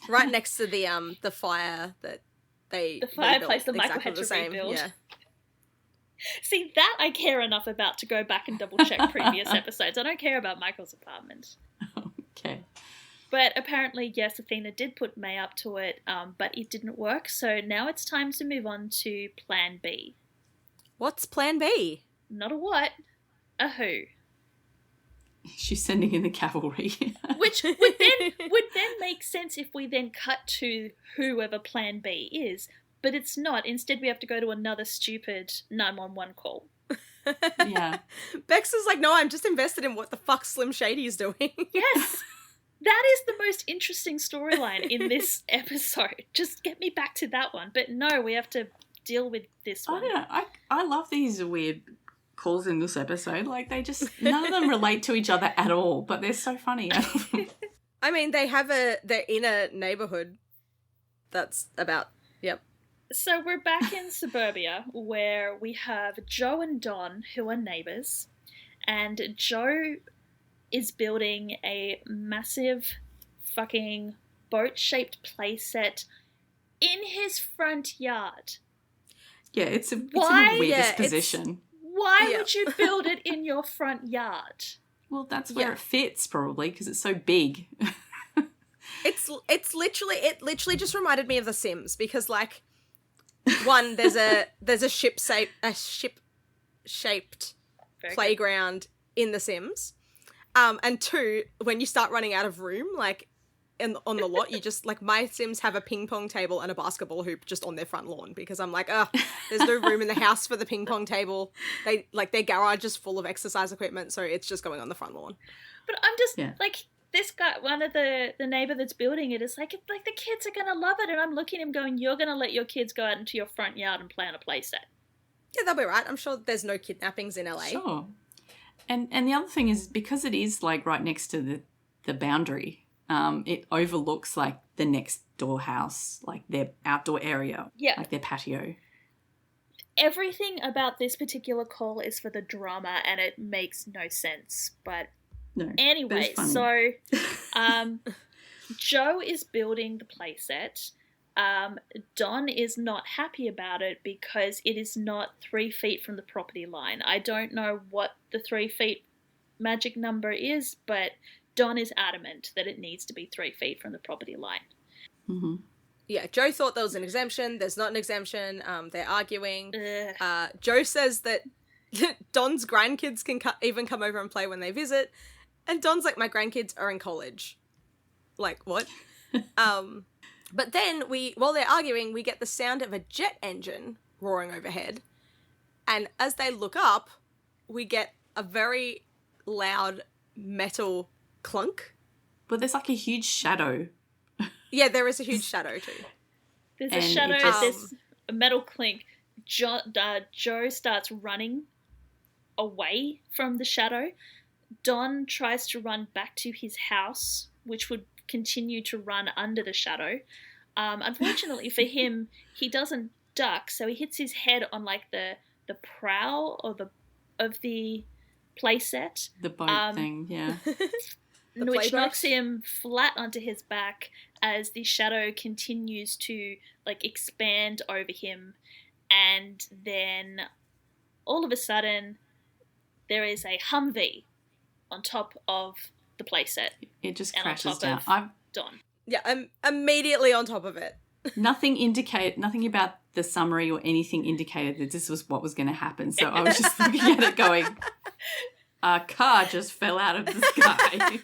Right next to the fire that the fireplace that Michael had to rebuild. Yeah. See, that I care enough about to go back and double check previous episodes. I don't care about Michael's apartment. Okay. But apparently, yes, Athena did put May up to it, but it didn't work. So now it's time to move on to Plan B. What's Plan B? Not a what, a who. She's sending in the cavalry. Which would then make sense if we then cut to whoever Plan B is. But it's not. Instead, we have to go to another stupid 911 call. Yeah. Bex is like, no, I'm just invested in what the fuck Slim Shady is doing. Yes. That is the most interesting storyline in this episode. Just get me back to that one. But no, we have to deal with this one. I don't know. I love these weird calls in this episode. Like, none of them relate to each other at all, but they're so funny. I mean, they're in a neighborhood that's about, yep. So we're back in suburbia where we have Joe and Don, who are neighbours, and Joe is building a massive fucking boat-shaped playset in his front yard. Yeah, it's in a weird disposition. Why would you build it in your front yard? Well, that's where it fits, probably, because it's so big. It literally just reminded me of The Sims, because, like, one, there's a ship-shaped playground in The Sims, and two, when you start running out of room, like on the lot, you just like, my Sims have a ping pong table and a basketball hoop just on their front lawn, because I'm like, there's no room in the house for the ping pong table. They like, their garage is full of exercise equipment, so it's just going on the front lawn. But I'm just like, this guy, one of the neighbor that's building it is like the kids are gonna love it, and I'm looking at him going, you're gonna let your kids go out into your front yard and play on a playset? Yeah, they'll be right. I'm sure there's no kidnappings in LA. Sure. And the other thing is, because it is like right next to the boundary, it overlooks like the next door house, like their outdoor area, like their patio. Everything about this particular call is for the drama, and it makes no sense. But no, anyway, so Joe is building the playset. Don is not happy about it because it is not 3 feet from the property line. I don't know what the 3 feet magic number is, but Don is adamant that it needs to be 3 feet from the property line. Mm-hmm. Yeah, Joe thought there was an exemption. There's not an exemption. They're arguing. Joe says that Don's grandkids can even come over and play when they visit. And Don's like, my grandkids are in college. Like, what? But then while they're arguing, we get the sound of a jet engine roaring overhead. And as they look up, we get a very loud metal clunk. But there's like a huge shadow. Yeah, there is a huge shadow too. There's a shadow, there's a metal clink. Joe starts running away from the shadow. Don tries to run back to his house, which would continue to run under the shadow. Unfortunately for him, he doesn't duck, so he hits his head on like the prow or of the playset. The boat thing, yeah. Which knocks him flat onto his back as the shadow continues to like expand over him, and then all of a sudden there is a Humvee on top of the playset. It just and crashes on top down. of Don. Yeah, I'm immediately on top of it. Nothing about the summary or anything indicated that this was what was going to happen. So I was just looking at it going, a car just fell out of the sky.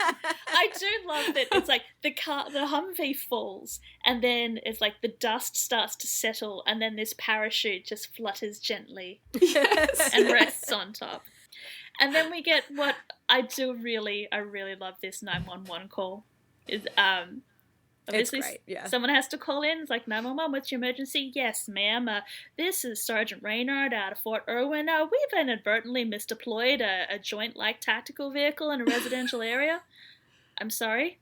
I do love that it's like the Humvee falls, and then it's like the dust starts to settle, and then this parachute just flutters gently and rests on top. And then we get what I really love this 911 call. Is obviously it's great, yeah. Someone has to call in. It's like, 911, what's your emergency? Yes, ma'am. This is Sergeant Raynard out of Fort Irwin. We've inadvertently misdeployed a joint-like tactical vehicle in a residential area. I'm sorry.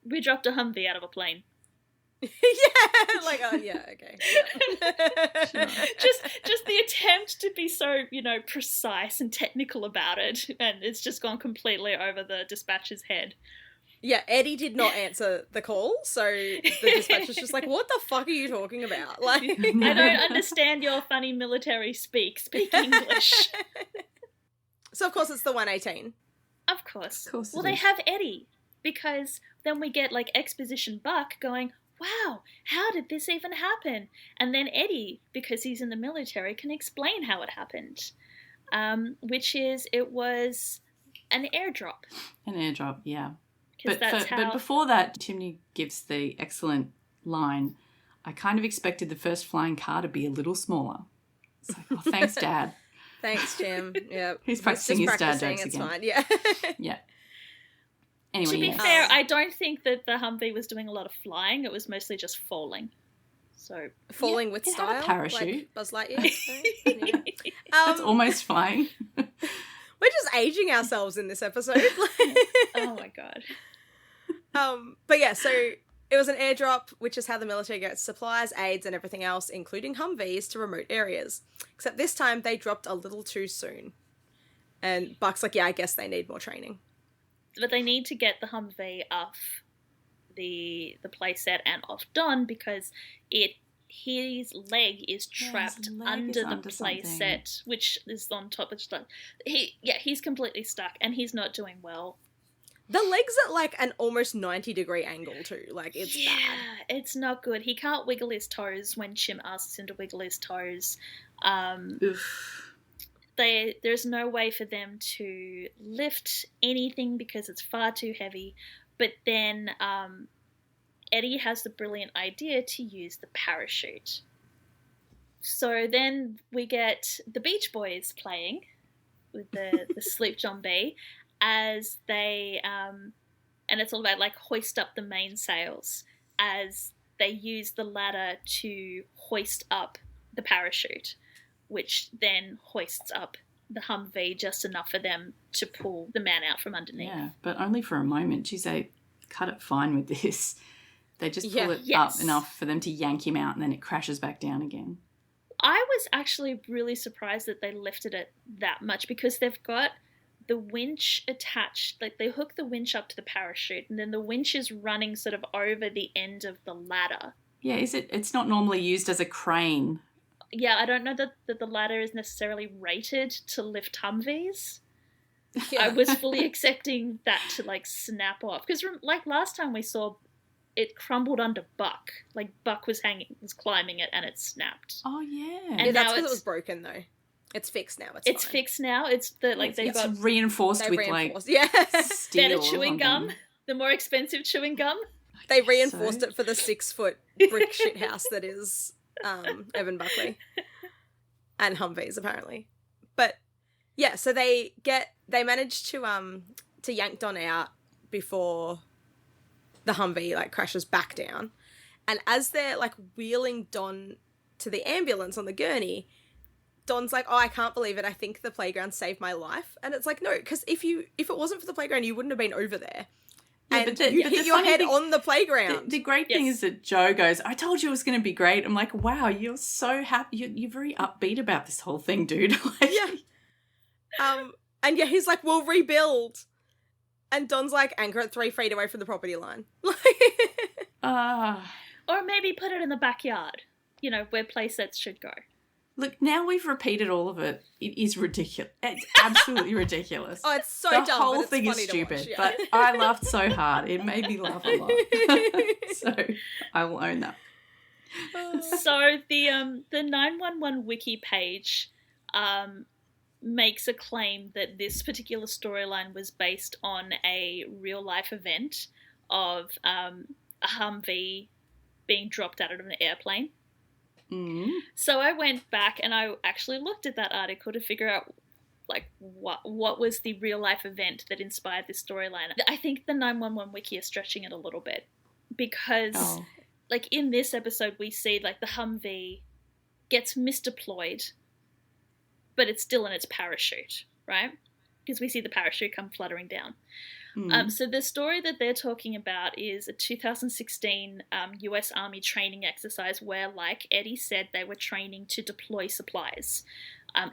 We dropped a Humvee out of a plane. Yeah, like, oh, yeah, okay. Yeah. just the attempt to be so, precise and technical about it, and it's just gone completely over the dispatcher's head. Yeah, Eddie did not answer the call, so the dispatcher's just like, what the fuck are you talking about? Like, I don't understand your funny military speak. Speak English. So, of course, it's the 118. Of course. Well, they have Eddie, because then we get, like, Exposition Buck going, wow, how did this even happen? And then Eddie, because he's in the military, can explain how it happened, which is it was an airdrop. An airdrop, yeah. But before that, Chimney gives the excellent line, I kind of expected the first flying car to be a little smaller. It's like, oh, thanks, Dad. Thanks, Jim. Yeah. He's practicing his dad jokes it's again. Fine. Yeah. Yeah. Anyway, to be fair, I don't think that the Humvee was doing a lot of flying. It was mostly just falling. So falling with style, parachute. like Buzz Lightyear. Yeah. It's almost flying. We're just aging ourselves in this episode. Oh my god. But yeah, so it was an airdrop, which is how the military gets supplies, aids, and everything else, including Humvees, to remote areas. Except this time they dropped a little too soon. And Buck's like, yeah, I guess they need more training. But they need to get the Humvee off the playset and off Don, because his leg is trapped under the playset, which is on top of stuff. He's completely stuck, and he's not doing well. The leg's at like an almost 90-degree angle too. Like, it's bad. Yeah, it's not good. He can't wiggle his toes when Chim asks him to wiggle his toes. There's no way for them to lift anything because it's far too heavy. But then Eddie has the brilliant idea to use the parachute. So then we get the Beach Boys playing with the Sleep Zombie, as they, and it's all about like hoist up the mainsails, as they use the ladder to hoist up the parachute, which then hoists up the Humvee just enough for them to pull the man out from underneath. Yeah, but only for a moment. Geez, they cut it fine with this. They just pull it up enough for them to yank him out, and then it crashes back down again. I was actually really surprised that they lifted it that much, because they've got the winch attached, like they hook the winch up to the parachute, and then the winch is running sort of over the end of the ladder. Yeah, it's not normally used as a crane. Yeah, I don't know that the ladder is necessarily rated to lift Humvees. Yeah. I was fully accepting that to like snap off, because like last time we saw it crumbled under Buck. Like Buck was climbing it, and it snapped. Oh yeah. And that's because it was broken though. It's fixed now. It's fine. Fixed now. It's they've got reinforced with like steel better chewing gum, the more expensive chewing gum. They reinforced it for the 6-foot brick shit house that is Evan Buckley and Humvees apparently. But yeah, so they manage to yank Don out before the Humvee like crashes back down, and as they're like wheeling Don to the ambulance on the gurney, Don's like, oh, I can't believe it. I think the playground saved my life. And it's like, no, because if it wasn't for the playground, you wouldn't have been over there. Yeah, and you'd hit your head on the playground. The great thing is that Joe goes, I told you it was going to be great. I'm like, wow, you're so happy. You're very upbeat about this whole thing, dude. Yeah. And yeah, he's like, we'll rebuild. And Don's like, anchor it 3 feet away from the property line. Or maybe put it in the backyard, where play sets should go. Look, now we've repeated all of it. It is ridiculous. It's absolutely ridiculous. Oh, it's so dumb. The whole thing is stupid, watch, yeah. but I laughed so hard. It made me laugh a lot. So I will own that. So the 911 wiki page makes a claim that this particular storyline was based on a real life event of a Humvee being dropped out of an airplane. Mm. So I went back and I actually looked at that article to figure out what was the real life event that inspired this storyline. I think the 911 wiki is stretching it a little bit because in this episode we see the Humvee gets misdeployed, but it's still in its parachute, right? Because we see the parachute come fluttering down. Mm. So the story that they're talking about is a 2016 US Army training exercise where, like Eddie said, they were training to deploy supplies,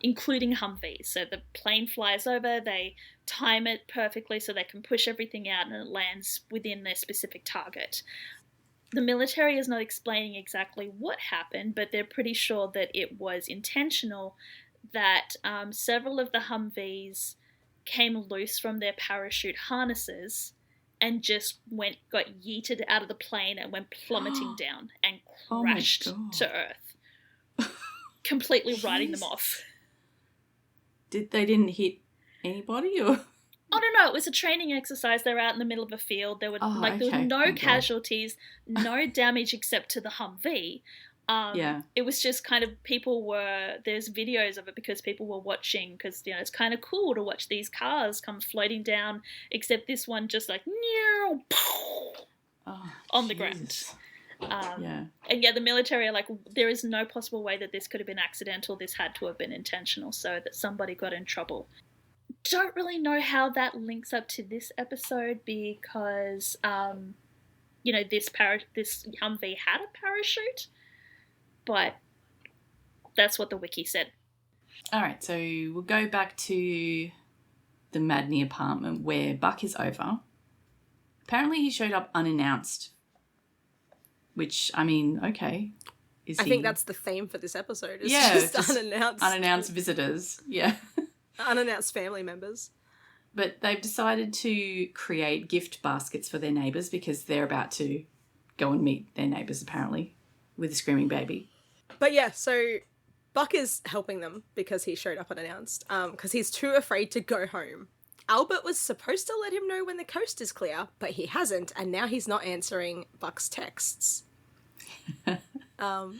including Humvees. So the plane flies over, they time it perfectly so they can push everything out and it lands within their specific target. The military is not explaining exactly what happened, but they're pretty sure that it was intentional, that several of the Humvees came loose from their parachute harnesses and just got yeeted out of the plane and went plummeting down and crashed to Earth, completely writing them off. They didn't hit anybody, or? Oh, no, it was a training exercise. They were out in the middle of a field. There were there were no casualties, no damage except to the Humvee. It was just kind of there's videos of it because people were watching because, it's kind of cool to watch these cars come floating down, except this one just on the ground. And the military are like, there is no possible way that this could have been accidental. This had to have been intentional so that somebody got in trouble. Don't really know how that links up to this episode because, this Humvee had a parachute. But that's what the wiki said. All right, so we'll go back to the Madney apartment where Buck is over. Apparently he showed up unannounced, which, I mean, okay. I think that's the theme for this episode. It's just unannounced. Unannounced visitors, yeah. Unannounced family members. But they've decided to create gift baskets for their neighbours because they're about to go and meet their neighbours, apparently, with a screaming baby. But yeah, so Buck is helping them because he showed up unannounced, because he's too afraid to go home. Albert was supposed to let him know when the coast is clear, but he hasn't, and now he's not answering Buck's texts.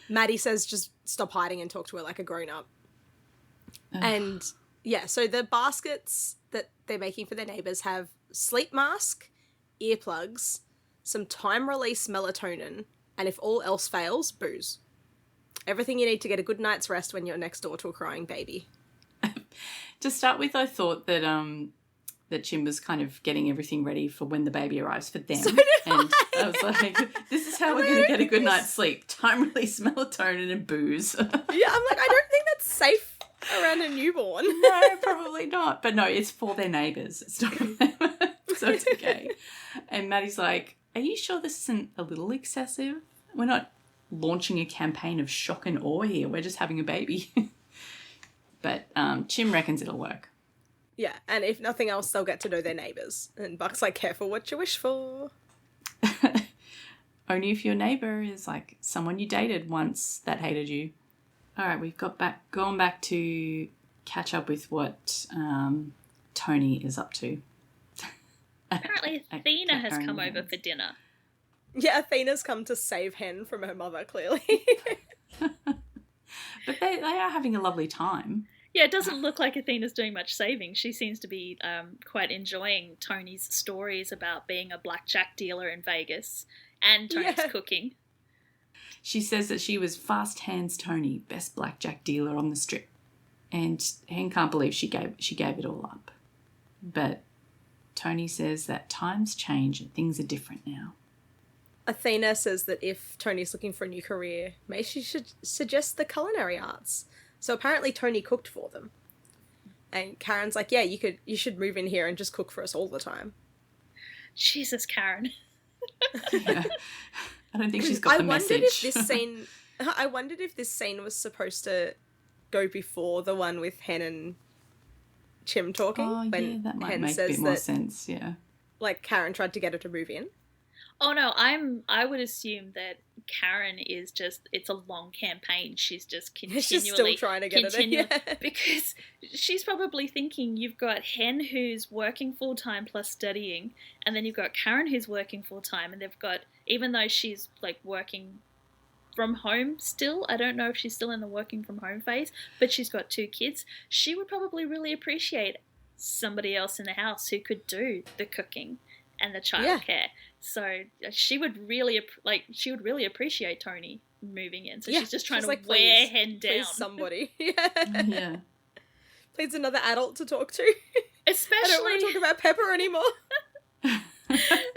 Maddie says just stop hiding and talk to her like a grown-up. And yeah, so the baskets that they're making for their neighbours have sleep mask, earplugs, some time-release melatonin, and if all else fails, booze. Everything you need to get a good night's rest when you're next door to a crying baby. To start with, I thought that that Chim was kind of getting everything ready for when the baby arrives for them. So did I was like, this is how we're going to get a good night's sleep. Time-release melatonin and booze. Yeah, I'm like, I don't think that's safe around a newborn. No, probably not. But no, it's for their neighbours. It's not for them. So it's okay. And Maddie's like, are you sure this isn't a little excessive? We're not launching a campaign of shock and awe here. We're just having a baby. But Chim reckons it'll work. Yeah, and if nothing else, they'll get to know their neighbours. And Buck's like, careful what you wish for. Only if your neighbour is like someone you dated once that hated you. All right, we've gone back to catch up with what Tony is up to. Apparently Athena has come over for dinner. Yeah, Athena's come to save Hen from her mother, clearly. But they are having a lovely time. Yeah, it doesn't look like Athena's doing much saving. She seems to be quite enjoying Tony's stories about being a blackjack dealer in Vegas and Tony's cooking. She says that she was Fast Hands Tony, best blackjack dealer on the strip. And Hen can't believe she gave it all up. But Tony says that times change and things are different now. Athena says that if Tony's looking for a new career, maybe she should suggest the culinary arts. So apparently Tony cooked for them. And Karen's like, yeah, you should move in here and just cook for us all the time. Jesus, Karen. Yeah. I don't think she's got the message. I wondered if this scene was supposed to go before the one with Hen and Chim talking. Oh, yeah, that might make a bit more sense, yeah. Like, Karen tried to get her to move in. Oh no, I would assume that Karen is just, it's a long campaign. She's just continually She's still trying to get it in, yeah. Because she's probably thinking you've got Hen who's working full time plus studying, and then you've got Karen who's working full time, and they've got, even though she's like working from home still, I don't know if she's still in the working from home phase, but she's got 2 kids. She would probably really appreciate somebody else in the house who could do the cooking and the childcare. Yeah. So she would really appreciate Tony moving in. So she's just trying to wear Hen down. Please somebody. Yeah. Please another adult to talk to. Especially, I don't want to talk about Pepper anymore.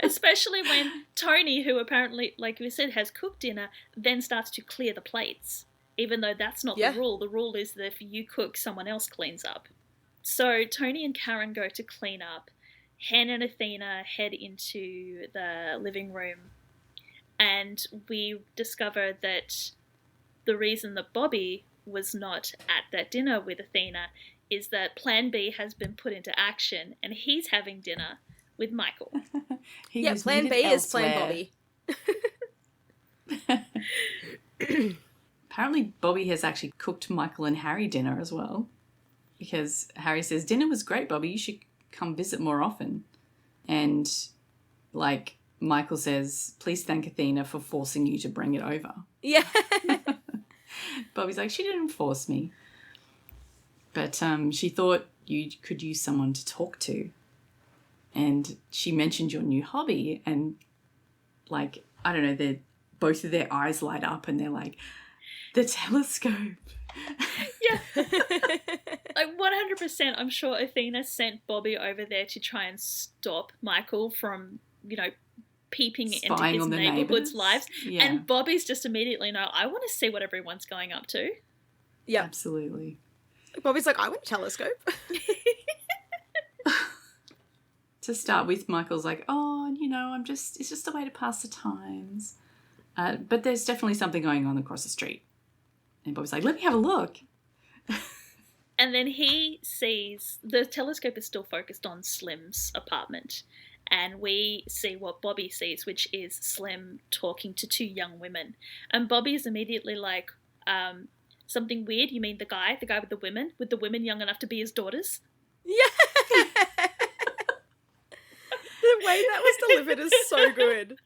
Especially when Tony, who apparently, like we said, has cooked dinner, then starts to clear the plates. Even though that's not the rule. The rule is that if you cook, someone else cleans up. So Tony and Karen go to clean up. Hen and Athena head into the living room, and we discover that the reason that Bobby was not at that dinner with Athena is that Plan B has been put into action, and he's having dinner with Michael. Plan B is Plan Bobby. Apparently Bobby has actually cooked Michael and Harry dinner as well, because Harry says, dinner was great, Bobby, you should come visit more often. And like Michael says, please thank Athena for forcing you to bring it over. Yeah. Bobby's like, she didn't force me, but she thought you could use someone to talk to, and she mentioned your new hobby, and like, I don't know, both of their eyes light up and they're like, the telescope. Yeah. Like 100%, I'm sure Athena sent Bobby over there to try and stop Michael from, peeping spying into his neighborhood's lives. Yeah. And Bobby's just immediately, no, I want to see what everyone's going up to. Yeah. Absolutely. Bobby's like, I want a telescope. To start with, Michael's like, oh, it's just a way to pass the times. But there's definitely something going on across the street. And Bobby's like, let me have a look. And then he sees, the telescope is still focused on Slim's apartment. And we see what Bobby sees, which is Slim talking to 2 young women. And Bobby's immediately like, something weird? You mean the guy with the women young enough to be his daughters? Yeah. The way that was delivered is so good.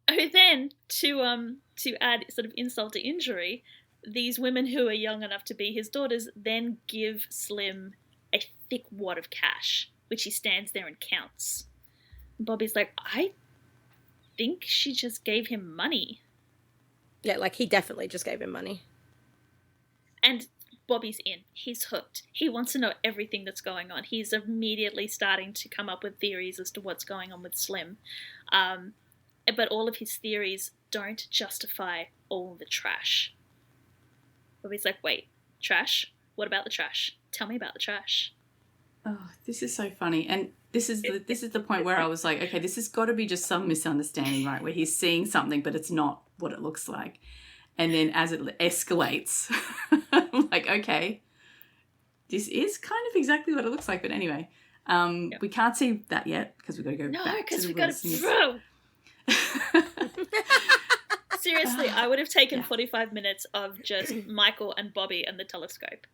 Oh, then to add sort of insult to injury, these women who are young enough to be his daughters then give Slim a thick wad of cash, which he stands there and counts. And Bobby's like, I think she just gave him money. Yeah, like he definitely just gave him money. And Bobby's in. He's hooked. He wants to know everything that's going on. He's immediately starting to come up with theories as to what's going on with Slim. But all of his theories don't justify all the trash. Bobby's like, wait, trash? What about the trash? Tell me about the trash. Oh, this is so funny. And this is the point where I was like, okay, this has got to be just some misunderstanding, right? Where he's seeing something, but it's not what it looks like. And then as it escalates, I'm like, okay, this is kind of exactly what it looks like. But anyway, we can't see that yet because we've got to go back to the because we've got to throw. Seriously, I would have taken 45 minutes of just Michael and Bobby and the telescope.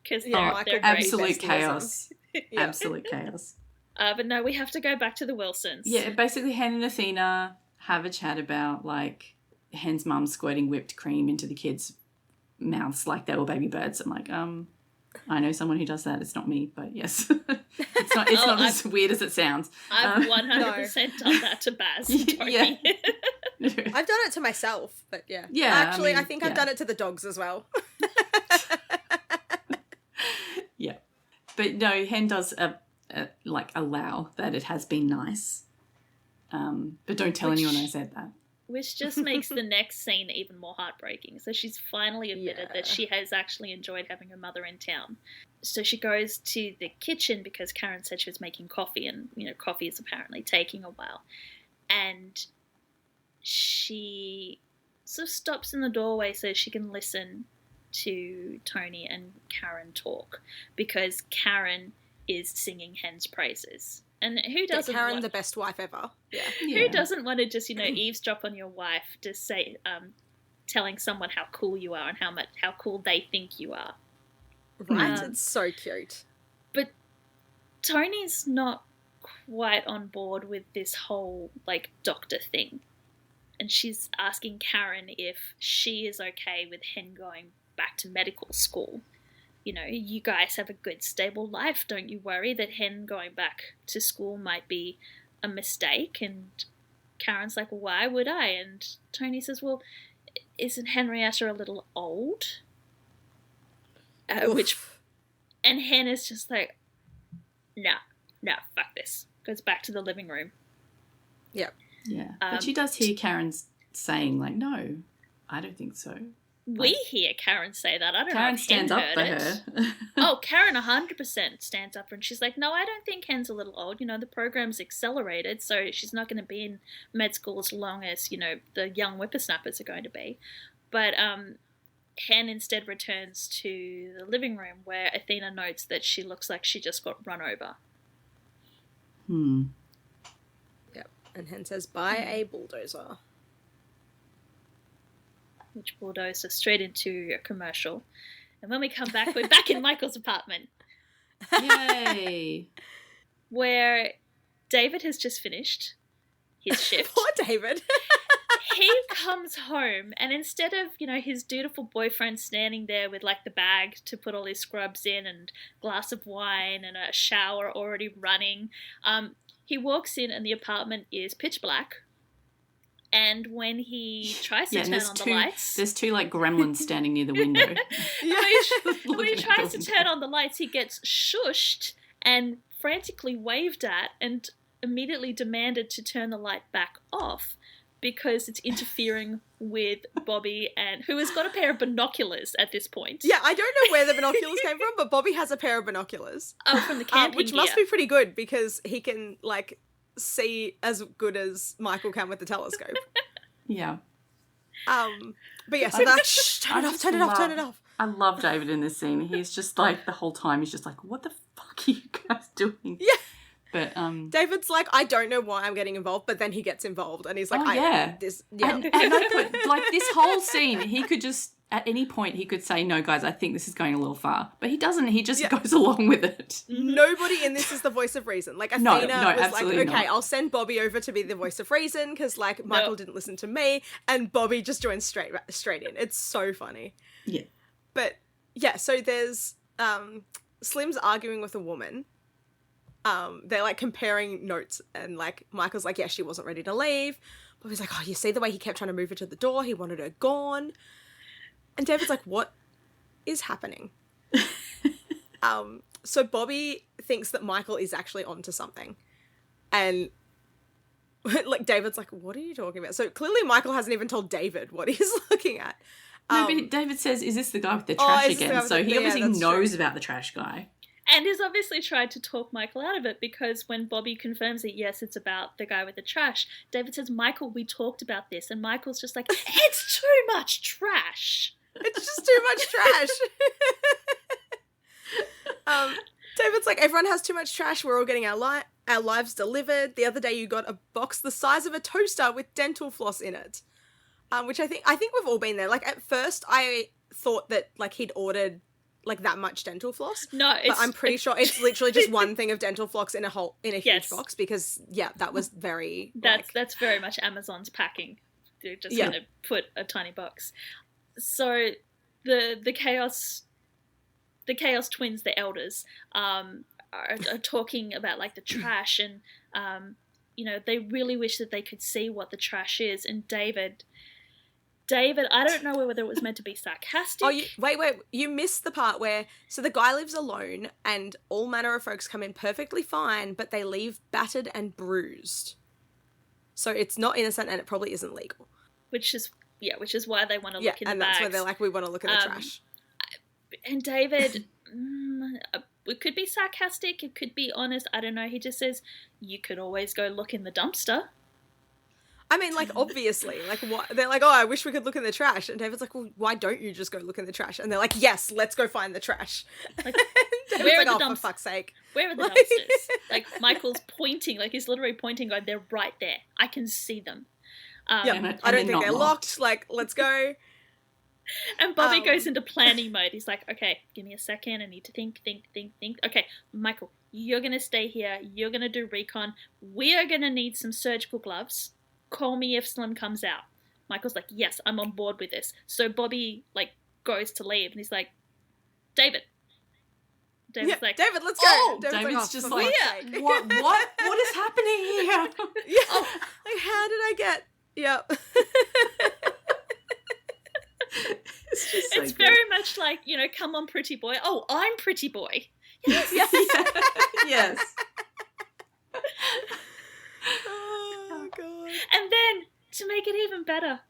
Because they're absolute chaos. Yeah. Absolute chaos. But no, we have to go back to the Wilsons. Yeah, basically Hen and Athena have a chat about, like, Hen's mum squirting whipped cream into the kids' mouths like they were baby birds. I'm like, I know someone who does that. It's not me, but yes. It's not as weird as it sounds. I've 100% done that to Baz. Yeah. I've done it to myself, but yeah. Yeah. Actually, I think I've done it to the dogs as well. Yeah. But no, Hen does allow that it has been nice. But don't tell anyone I said that. which just makes the next scene even more heartbreaking. So she's finally admitted that she has actually enjoyed having her mother in town. So she goes to the kitchen because Karen said she was making coffee, and, you know, coffee is apparently taking a while. And she sort of stops in the doorway so she can listen to Tony and Karen talk, because Karen is singing Hen's praises. And who doesn't Karen, the best wife ever. Yeah. Who doesn't want to just, you know, eavesdrop on your wife, just say, telling someone how cool you are and how cool they think you are. Right, it's so cute. But Tony's not quite on board with this whole, like, doctor thing. And she's asking Karen if she is okay with Hen going back to medical school. You know, you guys have a good, stable life. Don't you worry that Hen going back to school might be a mistake? And Karen's like, why would I? And Tony says, well, isn't Henrietta a little old? And Hen is just like, no, fuck this. Goes back to the living room. Yep. Yeah. But she does hear Karen's saying, like, no, I don't think so. We hear Karen say that. I don't know Karen if stands Hen up heard for it. her. Oh, Karen 100% stands up for her. And she's like, no, I don't think Hen's a little old. You know, the program's accelerated, so she's not going to be in med school as long as, you know, the young whippersnappers are going to be. But Hen instead returns to the living room, where Athena notes that she looks like she just got run over. Yep. And Hen says, buy a bulldozer. Which bulldozed us straight into a commercial. And when we come back, we're back in Michael's apartment. Yay! Where David has just finished his shift. Poor David. He comes home, and instead of, you know, his dutiful boyfriend standing there with, like, the bag to put all his scrubs in and glass of wine and a shower already running, he walks in and the apartment is pitch black. And when he tries to turn on the lights... There's two, like, gremlins standing near the window. When he tries to turn on the lights, he gets shushed and frantically waved at and immediately demanded to turn the light back off because it's interfering with Bobby, and who has got a pair of binoculars at this point. Yeah, I don't know where the binoculars came from, but Bobby has a pair of binoculars. Oh, from the camping which gear. must be pretty good because he can, like, see as good as Michael can with the telescope. Yeah. But yeah, so that's turn it off. I love David in this scene. He's just like, the whole time he's just like, what the fuck are you guys doing? Yeah. But David's like, I don't know why I'm getting involved, but then he gets involved and he's like, And like this whole scene, he could just at any point he could say, no guys, I think this is going a little far. But he doesn't, he just goes along with it. Nobody in this is the voice of reason. Like Athena was like, okay, not. I'll send Bobby over to be the voice of reason because like Michael didn't listen to me, and Bobby just joins straight in. It's so funny. Yeah. But yeah, so there's Slim's arguing with a woman. They're like comparing notes, and like Michael's like, yeah, she wasn't ready to leave. Bobby's like, oh, you see the way he kept trying to move her to the door? He wanted her gone. And David's like, what is happening? So Bobby thinks that Michael is actually onto something. And like David's like, what are you talking about? So clearly Michael hasn't even told David what he's looking at. No, but David says, is this the guy with the trash again? So he obviously knows about the trash guy. And has obviously tried to talk Michael out of it, because when Bobby confirms that, yes, it's about the guy with the trash, David says, Michael, we talked about this. And Michael's just like, it's too much trash. It's just too much trash. David's like, everyone has too much trash. We're all getting our lives delivered. The other day you got a box the size of a toaster with dental floss in it. Which I think we've all been there. Like at first I thought that like he'd ordered like that much dental floss. No, but I'm pretty sure it's literally just one thing of dental floss in a huge box, because that was very that's very much Amazon's packing. They're just going to put a tiny box. So the chaos twins, the elders, are talking about like the trash, and they really wish that they could see what the trash is. And David, I don't know whether it was meant to be sarcastic. Oh, wait, you missed the part where, so the guy lives alone and all manner of folks come in perfectly fine, but they leave battered and bruised. So it's not innocent and it probably isn't legal. which is why they want to look in the bags. and that's where they're like, we want to look in the trash. And David, it could be sarcastic, it could be honest, I don't know. He just says, you could always go look in the dumpster. I mean, like, obviously, like, what? They're like, oh, I wish we could look in the trash. And David's like, well, why don't you just go look in the trash? And they're like, yes, let's go find the trash. Like, David's where like, are the oh, dumpsters? for fuck's sake. Where are the dumpsters? Like, Michael's pointing, like, he's literally pointing, going, they're right there. I can see them. Yeah, I don't think they're locked. Like, let's go. And Bobby goes into planning mode. He's like, okay, give me a second. I need to think. Okay, Michael, you're going to stay here. You're going to do recon. We are going to need some surgical gloves. Call me if Slim comes out. Michael's like, yes, I'm on board with this. So Bobby, like, goes to leave. And he's like, David. David's like, David, let's go. Oh, David's David's like, just for like, fuck's sake. what is happening here? Yeah. Like, how did I get... Yep. It's very much like, you know, come on, pretty boy. Oh, I'm pretty boy. Yes. Yes. Oh, God. And then, to make it even better,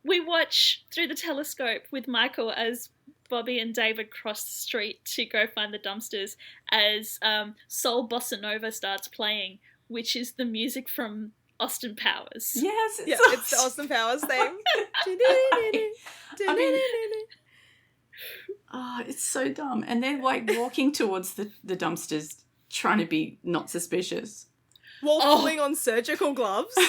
we watch through the telescope with Michael as Bobby and David cross the street to go find the dumpsters as Soul Bossa Nova starts playing, which is the music from Austin Powers. Yes, It's the Austin Powers theme. Oh, it's so dumb. And they're like walking towards the dumpsters trying to be not suspicious. While pulling on surgical gloves. No,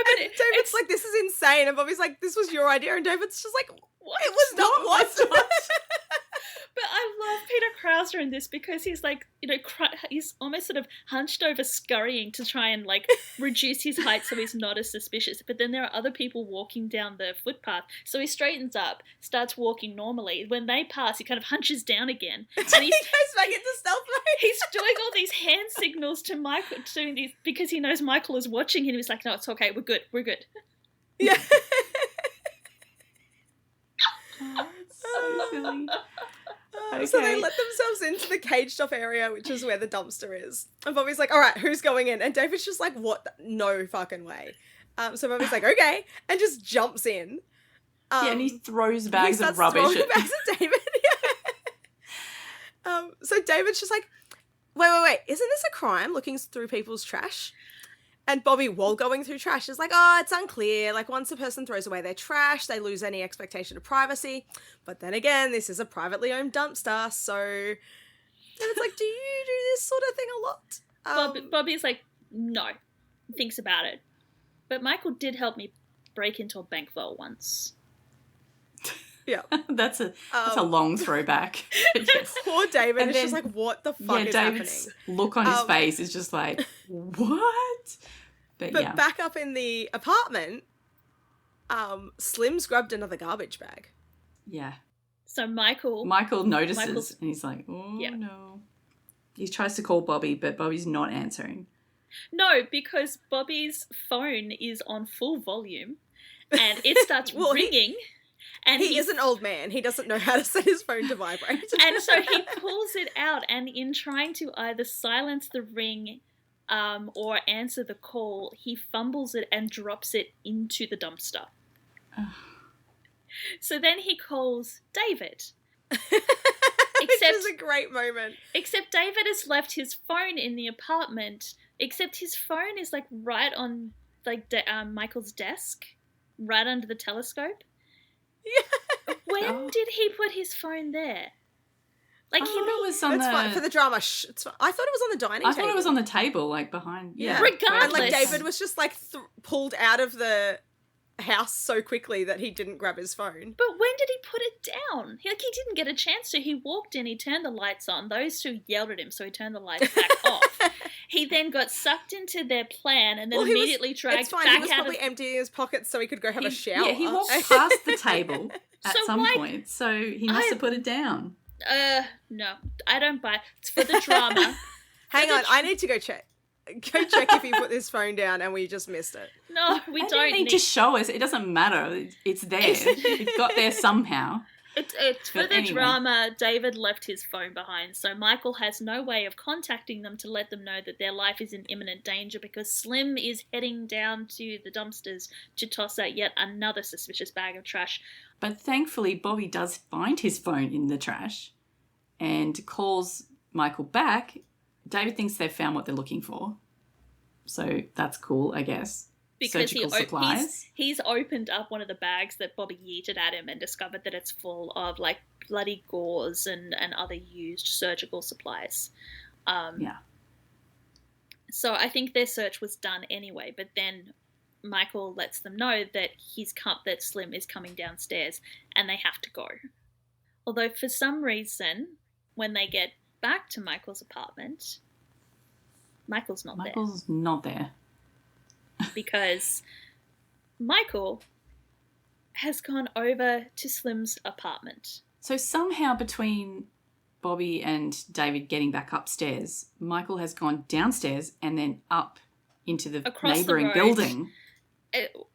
but David's like, this is insane. And Bobby's like, this was your idea. And David's just like, what? It was not what? But I love Peter Krauser in this because he's like, you know, he's almost sort of hunched over scurrying to try and like reduce his height so he's not as suspicious. But then there are other people walking down the footpath. So he straightens up, starts walking normally. When they pass, he kind of hunches down again. And he goes back into stealth mode. He's doing all these hand signals to Michael, doing these because he knows Michael is watching him. He's like, no, it's okay. We're good. Yeah. Oh, it's so silly. Okay. So they let themselves into the caged off area, which is where the dumpster is. And Bobby's like, all right, who's going in? And David's just like, what? No fucking way. So Bobby's like, okay, and just jumps in. And he throws bags of rubbish. Throwing bags at David. So David's just like, wait, isn't this a crime, looking through people's trash? And Bobby, while going through trash, is like, oh, it's unclear. Like, once a person throws away their trash, they lose any expectation of privacy. But then again, this is a privately owned dumpster, so... And it's like, do you do this sort of thing a lot? Bobby's like, no. Thinks about it. But Michael did help me break into a bank vault once. Yeah. That's a long throwback. Yes. Poor David And is then, just like, what the fuck is David's happening? look on his face is just like, what? But yeah. Back up in the apartment, Slim's grabbed another garbage bag. Yeah. So Michael notices and he's like, oh, no. He tries to call Bobby, but Bobby's not answering. No, because Bobby's phone is on full volume and it starts ringing. And he is an old man. He doesn't know how to set his phone to vibrate. And so he pulls it out, and in trying to either silence the ring or answer the call, he fumbles it and drops it into the dumpster. So then he calls David. Which is a great moment. Except David has left his phone in the apartment, except his phone is like right on like Michael's desk, right under the telescope. Yeah. When did he put his phone there? Like it was on It's fine for the drama. It's fine. I thought it was on the dining table. I thought it was on the table, like behind. Yeah. Regardless. And like David was just like pulled out of the house so quickly that he didn't grab his phone. But when did he put it down? He didn't get a chance to. He walked in, he turned the lights on. Those two yelled at him, so he turned the lights back off. He then got sucked into their plan and then immediately dragged back out. He was probably emptying his pockets so he could go have a shower. Yeah, he walked past the table at some point, so he must have put it down. No, I don't buy it. It's for the drama. Hang on, I need to go check. Go check if he put this phone down and we just missed it. No, we don't need to show us. It doesn't matter. It's there. It got there somehow. It's for But the anyway. drama, David left his phone behind, so Michael has no way of contacting them to let them know that their life is in imminent danger because Slim is heading down to the dumpsters to toss out yet another suspicious bag of trash. But thankfully, Bobby does find his phone in the trash and calls Michael back. David thinks they've found what they're looking for. So that's cool, I guess. Because Surgical supplies. he's opened up one of the bags that Bobby yeeted at him and discovered that it's full of like bloody gauze and other used surgical supplies. Yeah. So I think their search was done anyway, but then Michael lets them know that that Slim is coming downstairs and they have to go. Although for some reason, when they get back to Michael's apartment, Michael's not there. Because Michael has gone over to Slim's apartment. So somehow between Bobby and David getting back upstairs, Michael has gone downstairs and then up into the Across neighbouring the road. building.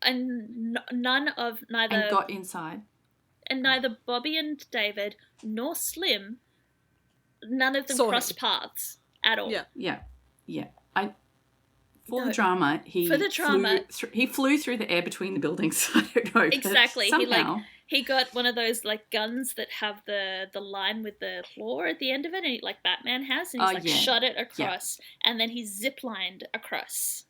And neither And got inside. And neither Bobby and David nor Slim, none of them Saw crossed him. paths at all. Yeah. Yeah. The drama, he flew through the air between the buildings. I don't know. Exactly. Somehow, He got one of those like guns that have the line with the claw at the end of it, and like Batman has, and he's shot it across, and then he ziplined across.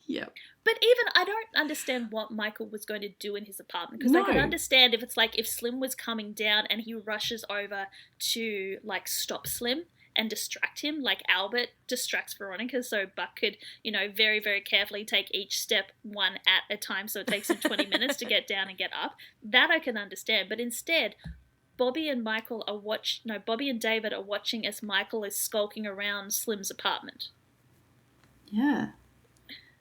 Yeah. But even I don't understand what Michael was going to do in his apartment, because I could understand if it's like if Slim was coming down and he rushes over to like stop Slim and distract him, like Albert distracts Veronica, so Buck could, very, very carefully take each step one at a time, so it takes him 20 minutes to get down and get up. That I can understand, but instead, Bobby and David are watching as Michael is skulking around Slim's apartment. Yeah.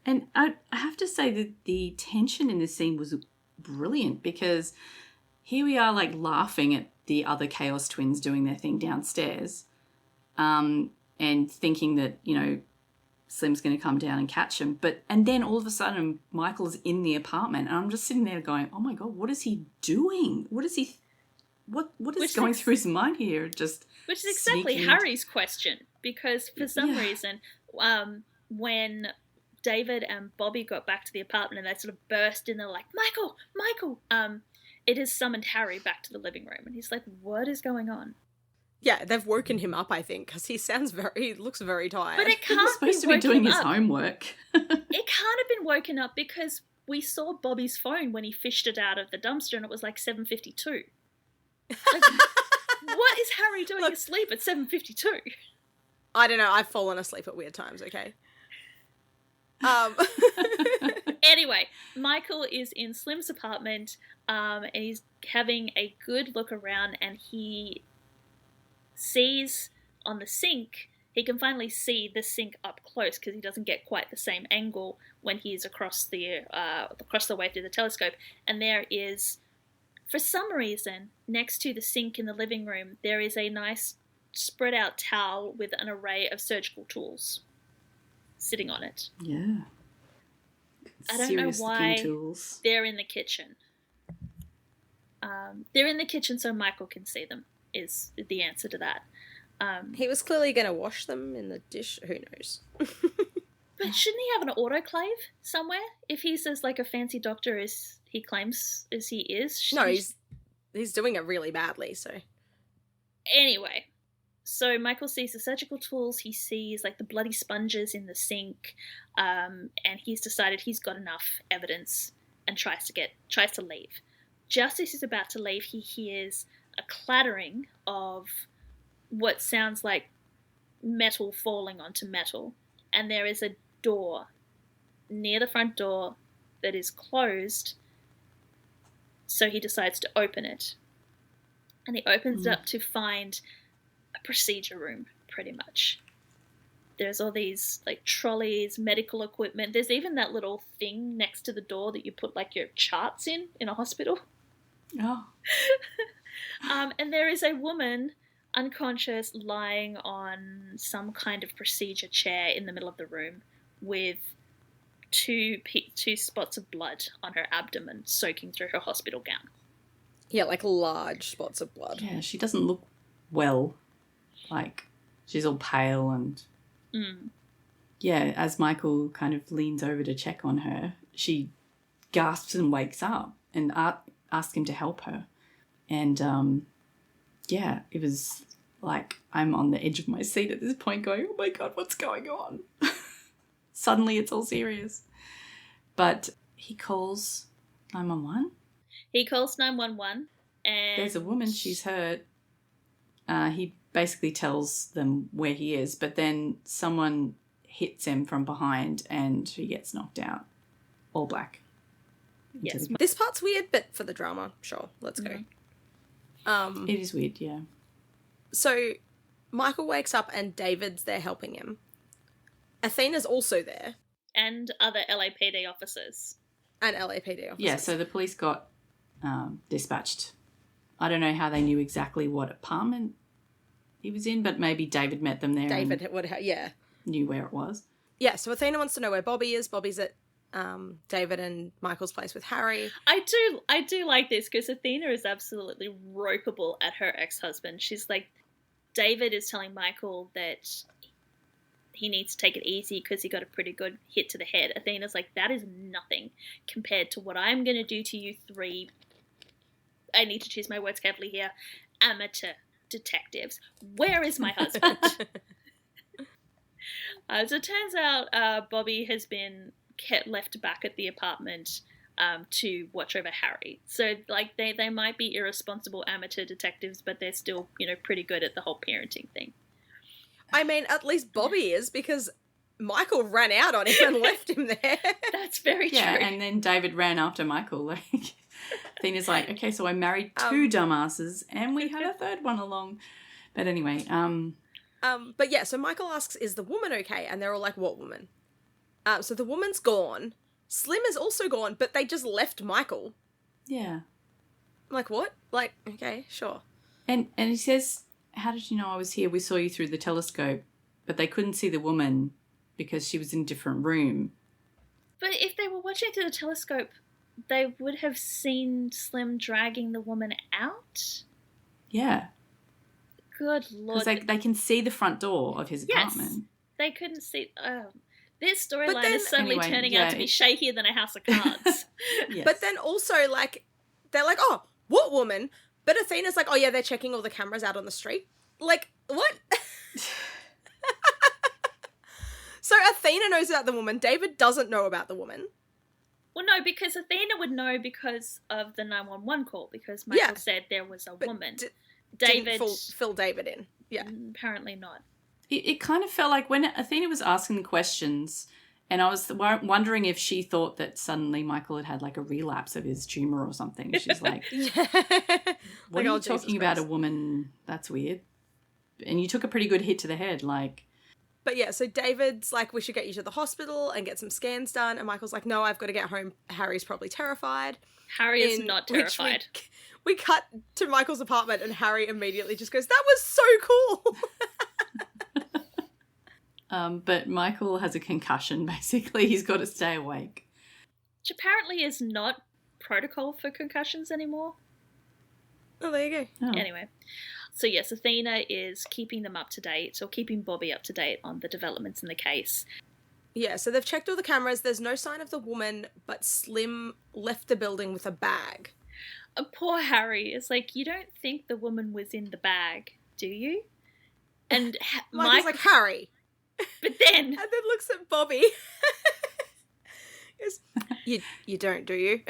And I have to say that the tension in this scene was brilliant, because here we are like laughing at the other Chaos twins doing their thing downstairs, and thinking that, Slim's going to come down and catch him. And then all of a sudden Michael's in the apartment, and I'm just sitting there going, oh my God, what is he doing? What is going through his mind here? Which is exactly Harry's question, because for some reason, when David and Bobby got back to the apartment and they sort of burst in, they're like, Michael, it has summoned Harry back to the living room. And he's like, what is going on? Yeah, they've woken him up, I think, because he looks very tired. But it can't He's supposed to be doing his homework. It can't have been woken up because we saw Bobby's phone when he fished it out of the dumpster and it was like 7:52. Like, what is Harry doing asleep at 7:52? I don't know, I've fallen asleep at weird times, okay? Anyway, Michael is in Slim's apartment, and he's having a good look around, and he sees on the sink, he can finally see the sink up close because he doesn't get quite the same angle when he's across the way through the telescope. And there is, for some reason, next to the sink in the living room, there is a nice spread out towel with an array of surgical tools sitting on it. Yeah. I don't know why they're in the kitchen. They're in the kitchen so Michael can see them, is the answer to that. He was clearly going to wash them in the dish. Who knows? But shouldn't he have an autoclave somewhere? If he's as like a fancy doctor as he claims as he is. No, he's doing it really badly, so. Anyway, so Michael sees the surgical tools, he sees like the bloody sponges in the sink, and he's decided he's got enough evidence and tries to leave. Just as he's about to leave, he hears a clattering of what sounds like metal falling onto metal, and there is a door near the front door that is closed, so he decides to open it. And he opens it up to find a procedure room, pretty much. There's all these like trolleys, medical equipment. There's even that little thing next to the door that you put like your charts in a hospital. Oh. And there is a woman unconscious lying on some kind of procedure chair in the middle of the room with two spots of blood on her abdomen soaking through her hospital gown. Yeah, like large spots of blood. Yeah, she doesn't look well. Like, she's all pale and... Yeah, as Michael kind of leans over to check on her, she gasps and wakes up and asks him to help her. And, yeah, it was like I'm on the edge of my seat at this point going, oh my God, what's going on? Suddenly it's all serious. But he calls 911. He calls 911 and... There's a woman, she's hurt. He basically tells them where he is, but then someone hits him from behind and he gets knocked out. All black. Yes. This part's weird, but for the drama, sure, let's go. It is weird, yeah. So Michael wakes up and David's there helping him. Athena's also there. And other LAPD officers. And LAPD officers. Yeah, so the police got dispatched. I don't know how they knew exactly what apartment he was in, but maybe David met them there. David would have, yeah. Knew where it was. Yeah, so Athena wants to know where Bobby is. Bobby's at David and Michael's place with Harry. I do like this because Athena is absolutely ropeable at her ex-husband. She's like, David is telling Michael that he needs to take it easy because he got a pretty good hit to the head. Athena's like, that is nothing compared to what I'm going to do to you three, I need to choose my words carefully here, amateur detectives. Where is my husband? So it turns out Bobby has been left back at the apartment to watch over Harry. So, like, they might be irresponsible amateur detectives, but they're still, pretty good at the whole parenting thing. I mean, at least Bobby is, because Michael ran out on him and left him there. That's very true. Yeah, and then David ran after Michael. Like, Athena's like, okay, so I married two dumbasses and we had a third one along. But anyway, but yeah, so Michael asks, is the woman okay? And they're all like, what woman? So the woman's gone. Slim is also gone, but they just left Michael. Yeah. I'm like, what? Like, okay, sure. And he says, how did you know I was here? We saw you through the telescope. But they couldn't see the woman because she was in a different room. But if they were watching through the telescope, they would have seen Slim dragging the woman out? Yeah. Good Lord. Because they can see the front door of his apartment. Yes, they couldn't see... this storyline is suddenly turning out to be shakier than a house of cards. Yes. But then also, like, they're like, oh, what woman? But Athena's like, oh yeah, they're checking all the cameras out on the street. Like, what? So Athena knows about the woman. David doesn't know about the woman. Well, no, because Athena would know because of the 911 call, because Michael said there was a woman. David... didn't fill David in. Yeah. Apparently not. It kind of felt like when Athena was asking the questions, and I was wondering if she thought that suddenly Michael had like a relapse of his tumour or something. She's like, what are you talking about, a woman? That's weird. And you took a pretty good hit to the head, like... But yeah, so David's like, we should get you to the hospital and get some scans done. And Michael's like, no, I've got to get home. Harry's probably terrified. Harry is not terrified. We cut to Michael's apartment and Harry immediately just goes, that was so cool. But Michael has a concussion, basically. He's got to stay awake. Which apparently is not protocol for concussions anymore. Oh, there you go. Oh. Anyway. So yes, Athena is keeping them up to date, or keeping Bobby up to date on the developments in the case. Yeah, so they've checked all the cameras. There's no sign of the woman, but Slim left the building with a bag. Poor Harry. It's like, you don't think the woman was in the bag, do you? And Michael's like, Harry. But then... and then looks at Bobby. Goes, you don't, do you?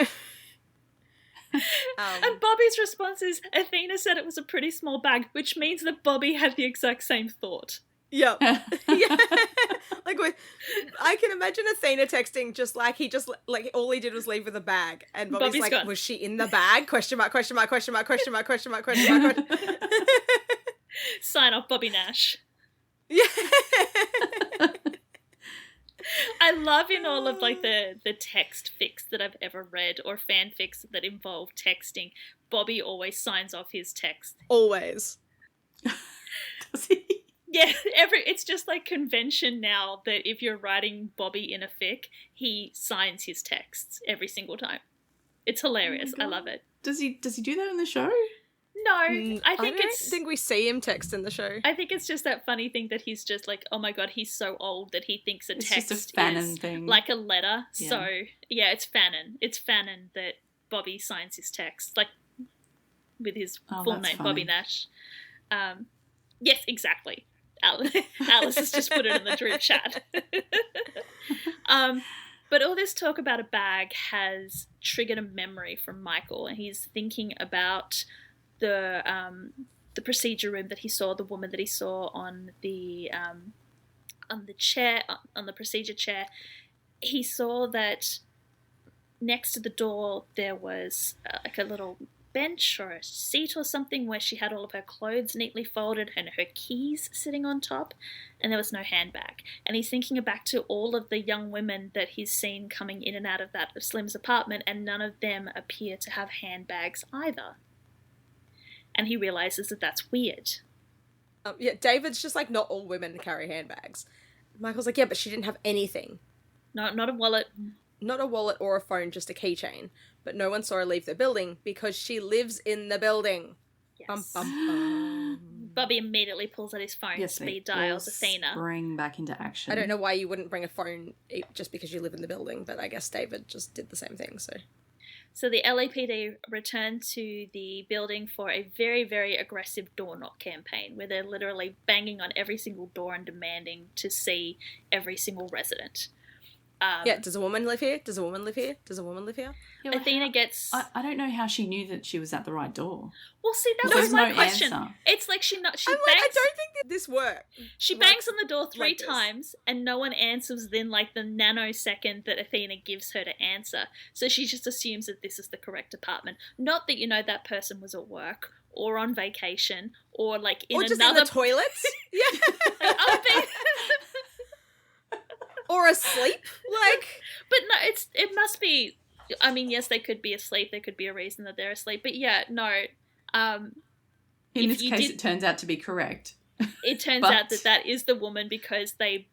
And Bobby's response is, Athena said it was a pretty small bag, which means that Bobby had the exact same thought. Yep. Yeah. Like, I can imagine Athena texting just like, he just, like, all he did was leave with a bag. And Bobby's like, gone. Was she in the bag? Question mark, question mark, question mark, question mark, question mark, question mark. Sign off, Bobby Nash. Yeah. I love in all of like the text fics that I've ever read, or fanfics that involve texting, Bobby always signs off his text. Always. Does he? Yeah, it's just like convention now that if you're writing Bobby in a fic, he signs his texts every single time. It's hilarious. I love it. Does he do that in the show? No, I don't think we see him text in the show. I think it's just that funny thing that he's just like, oh my god, he's so old that he thinks It's text just a Fanon is thing. like a letter. Yeah. So yeah, it's Fanon. It's Fanon that Bobby signs his text, like with his full name, funny. Bobby Nash. Yes, exactly. Alice has just put it in the group chat. But all this talk about a bag has triggered a memory from Michael, and he's thinking about the procedure room that he saw, the woman that he saw on the chair, on the procedure chair. He saw that next to the door there was like a little bench or a seat or something where she had all of her clothes neatly folded and her keys sitting on top, and there was no handbag. And he's thinking back to all of the young women that he's seen coming in and out of that of Slim's apartment, and none of them appear to have handbags either. And he realizes that that's weird. Yeah, David's just like, not all women carry handbags. Michael's like, yeah, but she didn't have anything. No, not a wallet. Not a wallet or a phone, just a keychain. But no one saw her leave the building because she lives in the building. Yes. Bum, bum, bum. Bobby immediately pulls out his phone, speed dials Athena. Spring back into action. I don't know why you wouldn't bring a phone just because you live in the building, but I guess David just did the same thing, So the LAPD return to the building for a very, very aggressive door knock campaign where they're literally banging on every single door and demanding to see every single resident. Yeah, does a woman live here? Does a woman live here? Does a woman live here? Yeah, well, Athena gets... I don't know how she knew that she was at the right door. Well, see, that There's was my no question. answer. It's like she I'm bangs... like, I don't think that this works. She bangs on the door three like this. times and no one answers within like the nanosecond that Athena gives her to answer. So she just assumes that this is the correct apartment. Not that, that person was at work or on vacation or like in or just another... in the toilets. Yeah. Oh, or asleep. Like... But no, it must be... I mean, yes, they could be asleep. There could be a reason that they're asleep. But yeah, no. In this case, it turns out to be correct. It turns out that is the woman because they...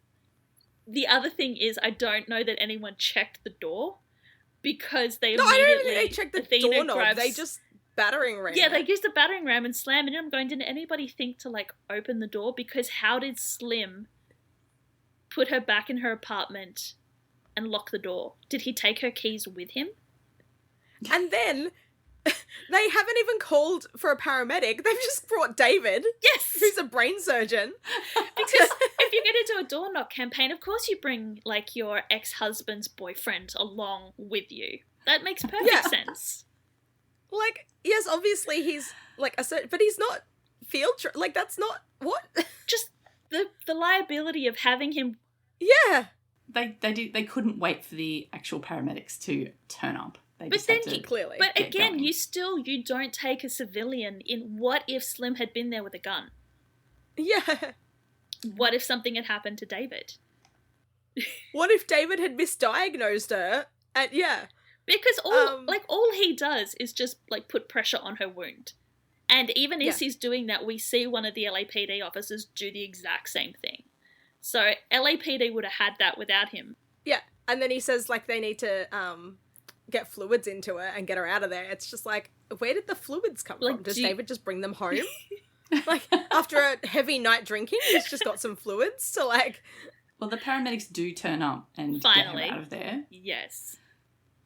The other thing is, I don't know that anyone checked the door because they No, I immediately... don't even think they checked the Athena doorknob. grabs- They just battering ram Yeah, it. they used the battering ram and slammed it. And I'm going, did anybody think to, like, open the door? Because how did Slim put her back in her apartment and lock the door? Did he take her keys with him? And then they haven't even called for a paramedic. They've just brought David, Yes! who's a brain surgeon. Because if you're going to do a door knock campaign, of course you bring, like, your ex-husband's boyfriend along with you. That makes perfect sense. Like, yes, obviously he's, like, but he's not like, that's not, what? Just the liability of having him... Yeah. They couldn't wait for the actual paramedics to turn up. They But just then had to clearly. But get again, going. you don't take a civilian in. What if Slim had been there with a gun? Yeah. What if something had happened to David? What if David had misdiagnosed her? And yeah. Because all he does is just like put pressure on her wound. And even as he's doing that, we see one of the LAPD officers do the exact same thing. So LAPD would have had that without him. Yeah. And then he says, like, they need to get fluids into her and get her out of there. It's just like, where did the fluids come Like, from? Does David just bring them home? Like, after a heavy night drinking, he's just got some fluids to, like... Well, the paramedics do turn up and Finally. get her out of there. Yes.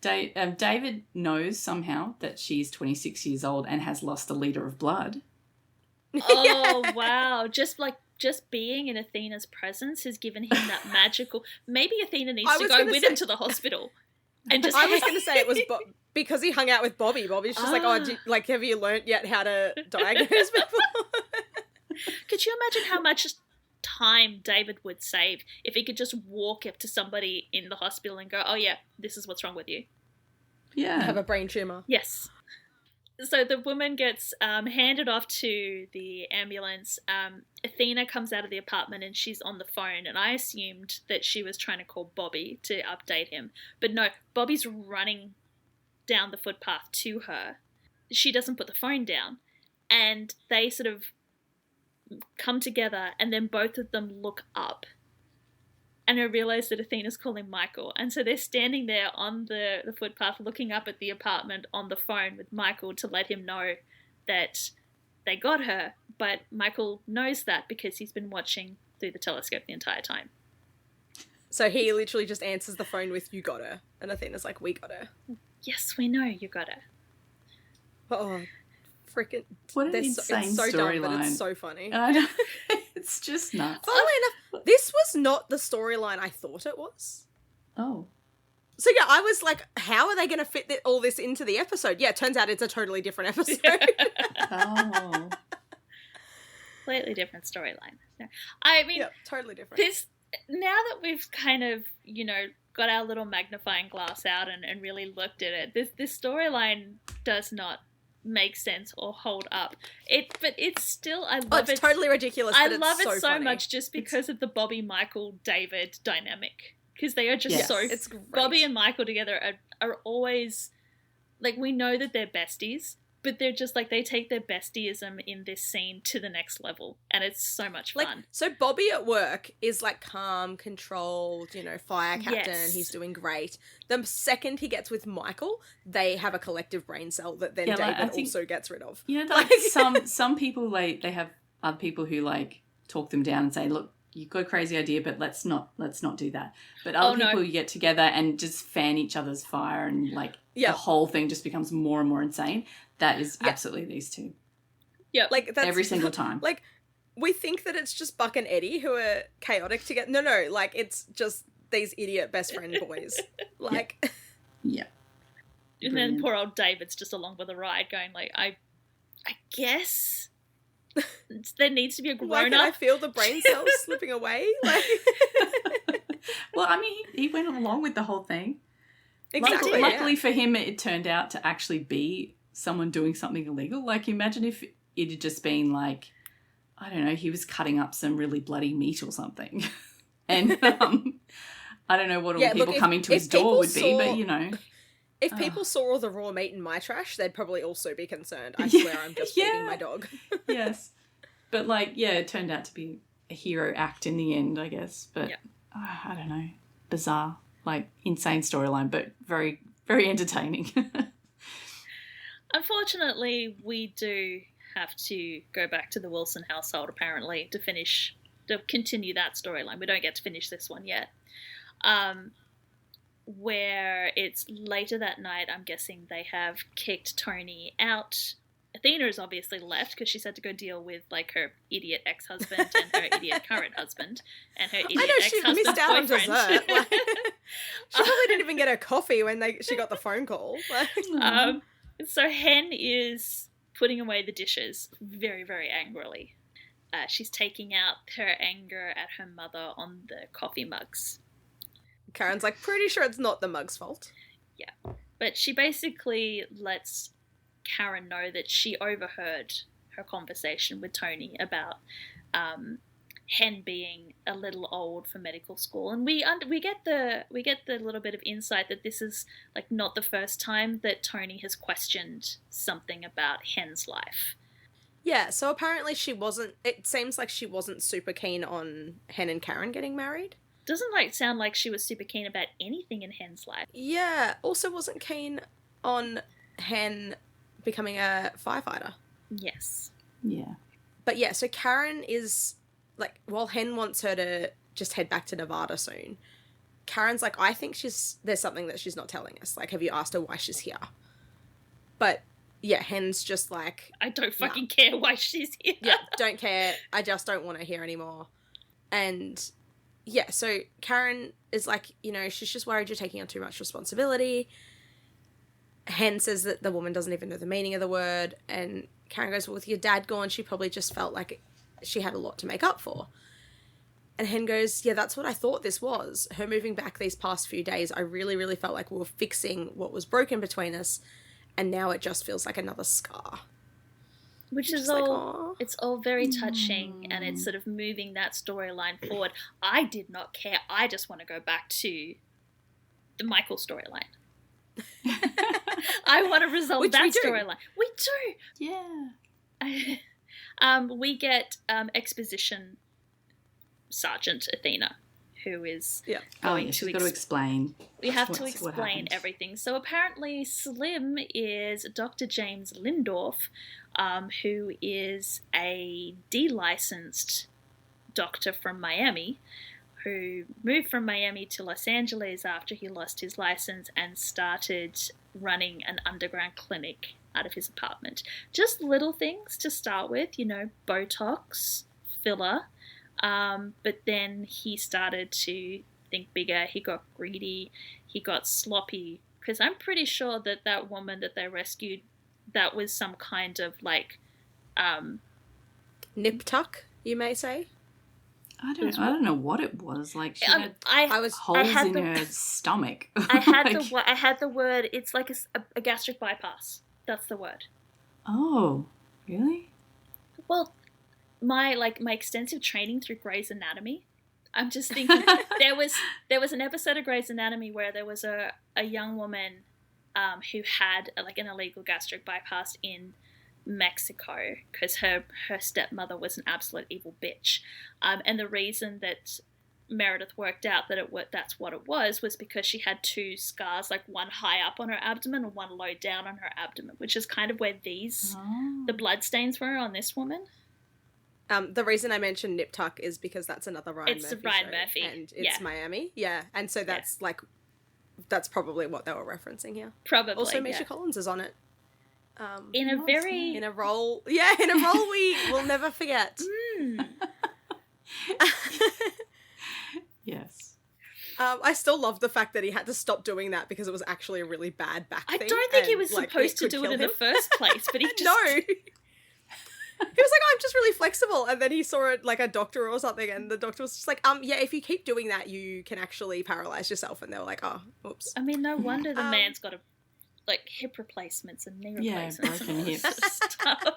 David knows somehow that she's 26 years old and has lost a litre of blood. Oh, wow. Just being in Athena's presence has given him that magical... Maybe Athena needs to go with him to the hospispl and just... I was going to say it was because he hung out with Bobby. Bobby's just like, have you learnt yet how to diagnose people? Could you imagine how much time David would save if he could just walk up to somebody in the hospital and go, oh yeah, this is what's wrong with you? Yeah. Have a brain tumour. Yes. So the woman gets handed off to the ambulance. Athena comes out of the apartment and she's on the phone, and I assumed that she was trying to call Bobby to update him. But no, Bobby's running down the footpath to her. She doesn't put the phone down. And they sort of come together, and then both of them look up. and I realise that Athena's calling Michael. And so they're standing there on the footpath looking up at the apartment on the phone with Michael to let him know that they got her. But Michael knows that because he's been watching through the telescope the entire time. So he literally just answers the phone with, "You got her." And Athena's like, "We got her." Yes, we know you got her. Oh, freaking. What an insane it's so dumb, but storyline. it's so funny. I know. It's just nuts. Funnily enough, this was not the storyline I thought it was. Oh. So yeah, I was like, how are they going to fit all this into the episode? Yeah, it turns out it's a totally different episode. Oh. Completely different storyline. I mean, yeah, totally different. Now that we've kind of, got our little magnifying glass out and really looked at it, this storyline does not make sense or hold up. But it's still, I love it. It's totally ridiculous. I but love it's it so funny. much just because of the Bobby, Michael, David dynamic. Because they are just Yes. so... It's great. Bobby and Michael together are always... Like, we know that they're besties, but they're just like, they take their bestieism in this scene to the next level. And it's so much fun. Like, so Bobby at work is like calm, controlled, fire captain. Yes. He's doing great. The second he gets with Michael, they have a collective brain cell that then Yeah, like, David I think- also gets rid of. Like some people, like, they have other people who, like, talk them down and say, look, you've got a crazy idea, but let's not do that. But other people, you get together and just fan each other's fire, and like the whole thing just becomes more and more insane. That is absolutely these two. Yeah, like that's every single time. Like, we think that it's just Buck and Eddie who are chaotic together. No, like it's just these idiot best friend boys. Like, yeah. And then poor old David's just along for the ride, going like, I guess. There needs to be a grown why can up. I feel the brain cells slipping away? Like, well, I mean, he went along with the whole thing. exactly. Luckily for him, it turned out to actually be someone doing something illegal. Like, imagine if it had just been like, I don't know, he was cutting up some really bloody meat or something, and I don't know what all people coming to his door would be, but If people saw all the raw meat in my trash, they'd probably also be concerned. I swear I'm just feeding my dog. Yes. But, it turned out to be a hero act in the end, I guess. But, I don't know, bizarre, insane storyline, but very, very entertaining. Unfortunately, we do have to go back to the Wilson household, apparently, to continue that storyline. We don't get to finish this one yet. Where it's later that night, I'm guessing they have kicked Tony out. Athena is obviously left because she's had to go deal with her idiot ex-husband and her idiot current husband and her idiot ex-husband's she missed out boyfriend. on dessert. She probably didn't even get her coffee when she got the phone call. So Hen is putting away the dishes very, very angrily. She's taking out her anger at her mother on the coffee mugs. Karen's like, pretty sure it's not the mug's fault. Yeah. But she basically lets Karen know that she overheard her conversation with Tony about Hen being a little old for medical school, and we get the little bit of insight that this is not the first time that Tony has questioned something about Hen's life. Yeah, so apparently it seems like she wasn't super keen on Hen and Karen getting married. Doesn't sound like she was super keen about anything in Hen's life. Yeah, also wasn't keen on Hen becoming a firefighter. Yes. Yeah. But yeah, so Karen is while Hen wants her to just head back to Nevada soon, Karen's like, I think there's something that she's not telling us. Have you asked her why she's here? But yeah, Hen's just like, I don't fucking care why she's here. Yeah, don't care. I just don't want her here anymore. And yeah, so Karen is like, she's just worried you're taking on too much responsibility. Hen says that the woman doesn't even know the meaning of the word. And Karen goes, well, with your dad gone, she probably just felt like she had a lot to make up for. And Hen goes, yeah, that's what I thought this was. Her moving back these past few days, I really, really felt like we were fixing what was broken between us. And now it just feels like another scar. Which is all, it's all very touching, and it's sort of moving that storyline forward. I did not care. I just want to go back to the Michael storyline. I want to resolve that storyline. We do. Yeah. We get exposition Sergeant Athena, who is Yeah. going she's to got to explain. we have to what explain happened. everything. So apparently Slim is Dr. James Lindorf, who is a de-licensed doctor from Miami, who moved from Miami to Los Angeles after he lost his license and started running an underground clinic out of his apartment. Just little things to start with, Botox, filler. But then he started to think bigger. He got greedy. He got sloppy. Because I'm pretty sure that woman that they rescued, that was some kind of Nip tuck, you may say. I don't know what it was. Like she had holes had in her stomach. I had the word. It's like a gastric bypass. That's the word. Oh, really? Well, my extensive training through Grey's Anatomy, I'm just thinking there was an episode of Grey's Anatomy where there was a young woman who had an illegal gastric bypass in Mexico because her stepmother was an absolute evil bitch, and the reason that Meredith worked out that that's what it was because she had two scars, one high up on her abdomen and one low down on her abdomen, which is kind of where the blood stains were on this woman. The reason I mentioned Nip Tuck is because that's another Ryan Murphy Murphy, and it's Miami, and so that's that's probably what they were referencing here. Probably. Also, Misha Collins is on it. In a role we will never forget. Yes. I still love the fact that he had to stop doing that because it was actually a really bad back thing. I don't think he was supposed to do it in the first place, but he just... No! He was like, I'm just really flexible. And then he saw it a doctor or something, and the doctor was just like, if you keep doing that, you can actually paralyze yourself. And they were like, oh, oops. I mean, no wonder the man's got hip replacements and knee replacements and all this sort of stuff.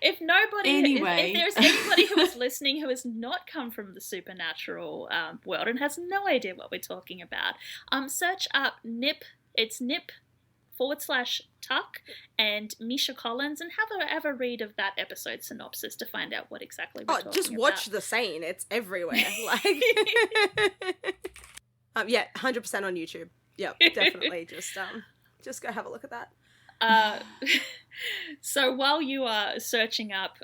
If there's anybody who is listening who has not come from the supernatural world and has no idea what we're talking about, search up Nip. It's Nip /Tuck and Misha Collins and have a read of that episode synopsis to find out what exactly we're talking about. Just watch the scene. It's everywhere. 100% on YouTube. Yep, definitely. Just go have a look at that. So while you are searching up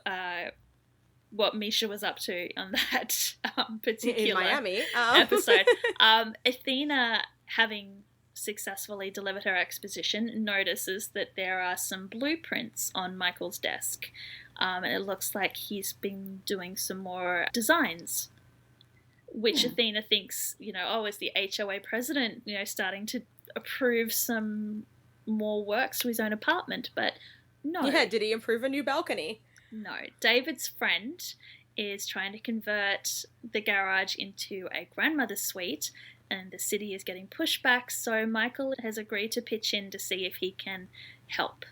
what Misha was up to on that particular in Miami episode, Athena, having successfully delivered her exposition, notices that there are some blueprints on Michael's desk, and it looks like he's been doing some more designs, which Athena thinks, is the HOA president, starting to approve some more works to his own apartment, but no. Yeah, did he improve a new balcony? No. David's friend is trying to convert the garage into a grandmother's suite, and the city is getting pushback, so Michael has agreed to pitch in to see if he can help.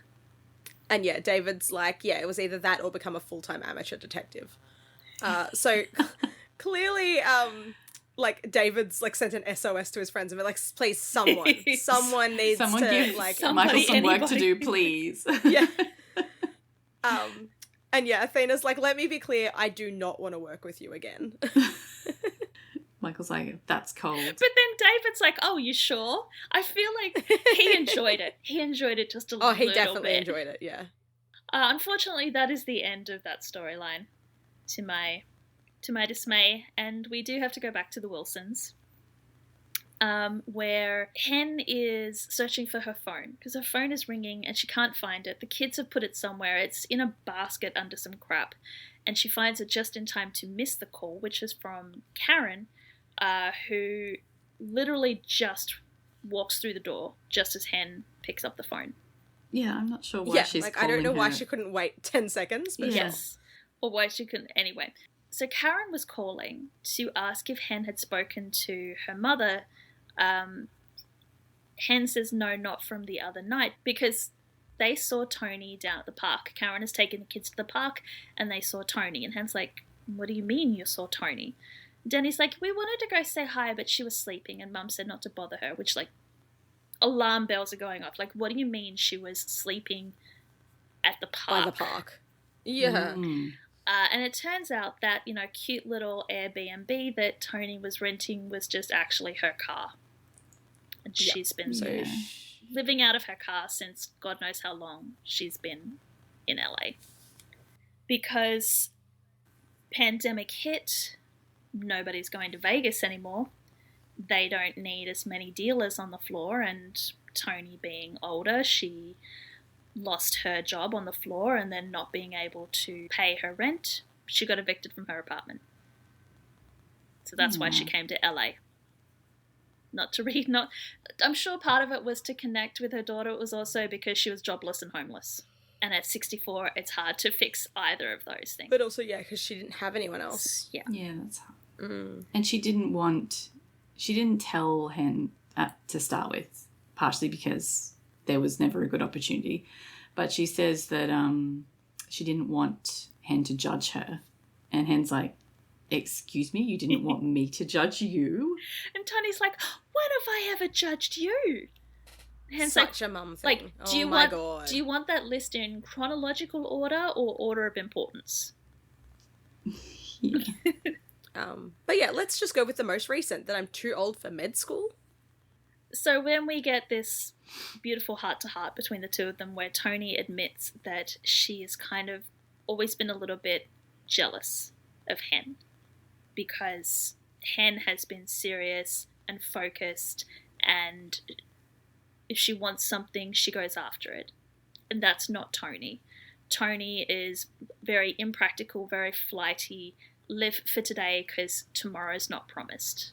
And David's like, it was either that or become a full-time amateur detective. So clearly, David's sent an SOS to his friends and been like, please, someone needs someone to give Michael some work to do, please. Yeah. And Athena's like, let me be clear, I do not want to work with you again. Michael's like, that's cold. But then David's like, oh, you sure? I feel like he enjoyed it. He enjoyed it just a little bit. Oh, he definitely enjoyed it, yeah. Unfortunately, that is the end of that storyline, to my dismay. And we do have to go back to the Wilsons, where Hen is searching for her phone because her phone is ringing and she can't find it. The kids have put it somewhere. It's in a basket under some crap. And she finds it just in time to miss the call, which is from Karen, who literally just walks through the door just as Hen picks up the phone. Yeah, I'm not sure why she's calling I don't know why her. she couldn't wait 10 seconds. But yes. Or why she couldn't. Anyway, so Karen was calling to ask if Hen had spoken to her mother. Hen says no, not from the other night, because they saw Tony down at the park. Karen has taken the kids to the park and they saw Tony. And Hen's like, what do you mean you saw Tony? Danny's like, we wanted to go say hi, but she was sleeping and Mum said not to bother her, which, alarm bells are going off. What do you mean she was sleeping at the park? By the park. Yeah. And it turns out that, cute little Airbnb that Tony was renting was just actually her car. And she's been living out of her car since God knows how long she's been in LA. Because pandemic hit, nobody's going to Vegas anymore. They don't need as many dealers on the floor, and Tony being older, she lost her job on the floor, and then not being able to pay her rent, she got evicted from her apartment. So that's why she came to LA. I'm sure part of it was to connect with her daughter. It was also because she was jobless and homeless. And at 64, it's hard to fix either of those things. But also, because she didn't have anyone else. Yeah. Yeah, that's hard. And she didn't tell Hen to start with, partially because there was never a good opportunity. But she says that she didn't want Hen to judge her. And Hen's like, excuse me, you didn't want me to judge you? And Tony's like, when have I ever judged you? Hen's such a mum thing. Like, do you want that list in chronological order or order of importance? Yeah. But yeah, let's just go with the most recent, that I'm too old for med school. So when we get this beautiful heart-to-heart between the two of them, where Tony admits that she has kind of always been a little bit jealous of Hen, because Hen has been serious and focused, and if she wants something, she goes after it. And that's not Tony. Tony is very impractical, very flighty, live for today because tomorrow's not promised.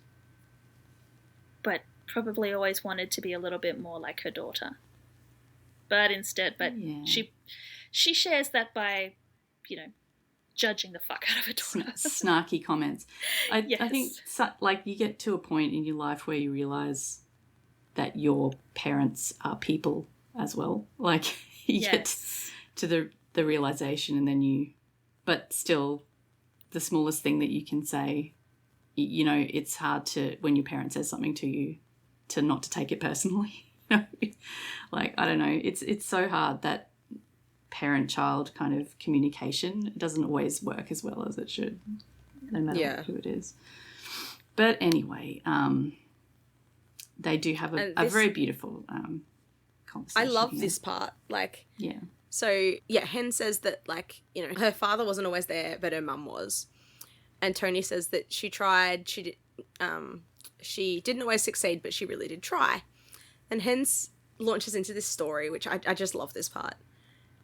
But probably always wanted to be a little bit more like her daughter. But she shares that by, judging the fuck out of her daughter. Snarky comments. I think, you get to a point in your life where you realise that your parents are people as well. Like, you get to the realisation, and then but still, the smallest thing that you can say, it's hard to, when your parent says something to you, to not to take it personally. Like, I don't know, it's so hard, that parent-child kind of communication. It doesn't always work as well as it should, no matter who it is. But anyway, they do have a very beautiful conversation. I love this part. So, Hen says that, her father wasn't always there, but her mum was. And Tony says that she tried, she didn't always succeed, but she really did try. And Hen launches into this story, which I just love this part.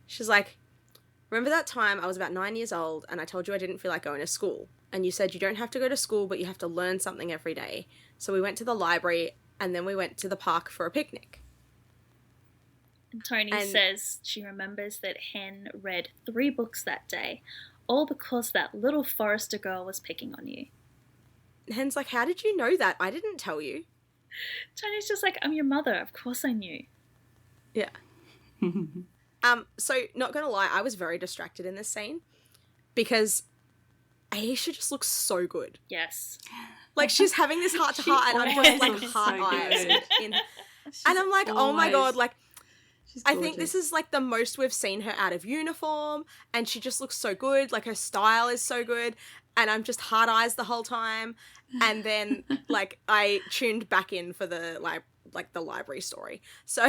She's like, remember that time I was about 9 years old and I told you I didn't feel like going to school? And you said you don't have to go to school, but you have to learn something every day. So we went to the library, and then we went to the park for a picnic. And Tony says she remembers that Hen read 3 books that day, all because that little Forrester girl was picking on you. Hen's like, how did you know that? I didn't tell you. Tony's just like, I'm your mother. Of course I knew. Yeah. So, not gonna lie, I was very distracted in this scene because Aisha just looks so good. Yes. Like, she's having this heart-to-heart, and I'm just like heart eyes. And I'm like, oh my God, like, I think this is like the most we've seen her out of uniform, and she just looks so good. Like, her style is so good, and I'm just hard eyes the whole time. And then, like, I tuned back in for the the library story. So,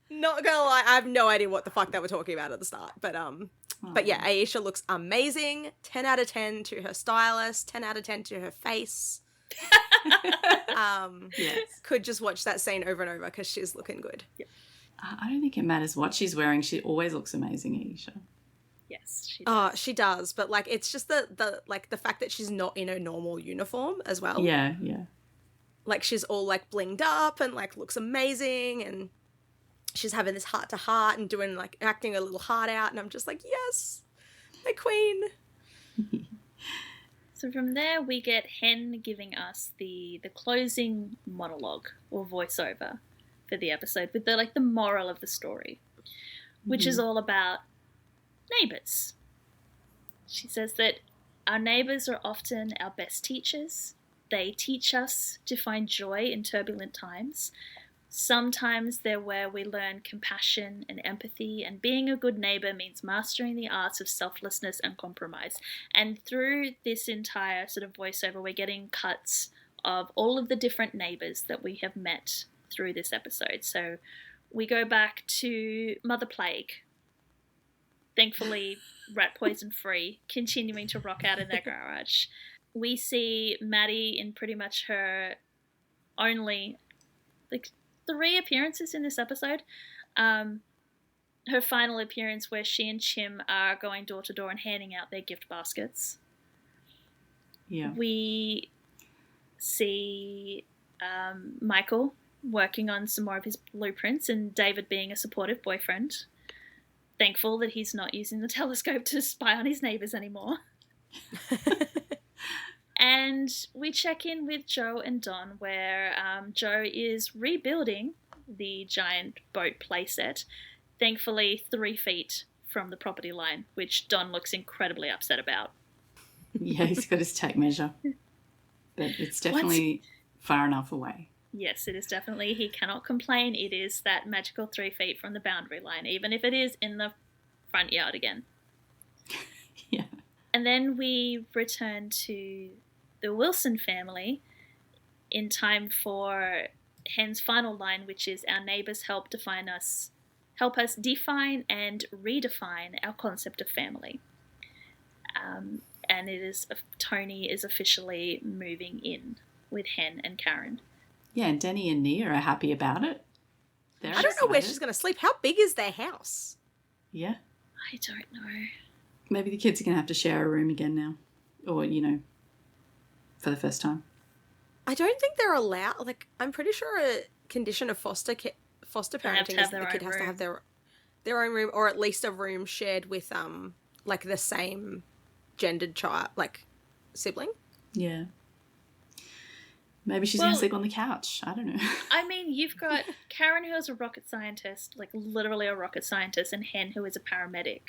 not gonna lie, I have no idea what the fuck they were talking about at the start. But yeah, Aisha looks amazing. 10 out of 10 to her stylist. 10 out of 10 to her face. Yes. Could just watch that scene over and over because she's looking good. Yep. I don't think it matters what she's wearing. She always looks amazing, Aisha. Yes, she does. Oh, she does. But, like, it's just the fact that she's not in her normal uniform as well. Yeah. Like, she's all, like, blinged up and, like, looks amazing, and she's having this heart-to-heart and doing, like, acting a little heart out, and I'm just like, yes, my queen. So from there, we get Hen giving us the closing monologue or voiceover for the episode with the moral of the story, which is all about neighbours. She says that our neighbours are often our best teachers. They teach us to find joy in turbulent times. Sometimes they're where we learn compassion and empathy, and being a good neighbor means mastering the arts of selflessness and compromise. And through this entire sort of voiceover, we're getting cuts of all of the different neighbors that we have met through this episode. So we go back to Mother Plague, thankfully rat poison free, continuing to rock out in their garage. We see Maddie in pretty much her only, like, 3 appearances in this episode. Her final appearance where she and Chim are going door to door and handing out their gift baskets. Yeah. We see Michael working on some more of his blueprints and David being a supportive boyfriend. Thankful that he's not using the telescope to spy on his neighbours anymore. And we check in with Joe and Don, where Joe is rebuilding the giant boat playset, thankfully 3 feet from the property line, which Don looks incredibly upset about. Yeah, he's got his tape measure. But it's definitely far enough away. Yes, it is definitely. He cannot complain. It is that magical 3 feet from the boundary line, even if it is in the front yard again. Yeah. And then we return to the Wilson family in time for Hen's final line, which is, our neighbours help us define and redefine our concept of family. And it is, Tony is officially moving in with Hen and Karen. Yeah, and Denny and Nia are happy about it. I don't know where she's going to sleep. How big is their house? Yeah. I don't know. Maybe the kids are going to have to share a room again now. Or, for the first time. I don't think they're allowed. Like, I'm pretty sure a condition of foster parenting is that the kid has to have their own room, or at least a room shared with like the same gendered child, like sibling. Yeah. Maybe she's going to sleep on the couch. I don't know. I mean, you've got Karen, who is a rocket scientist, like literally a rocket scientist, and Hen, who is a paramedic.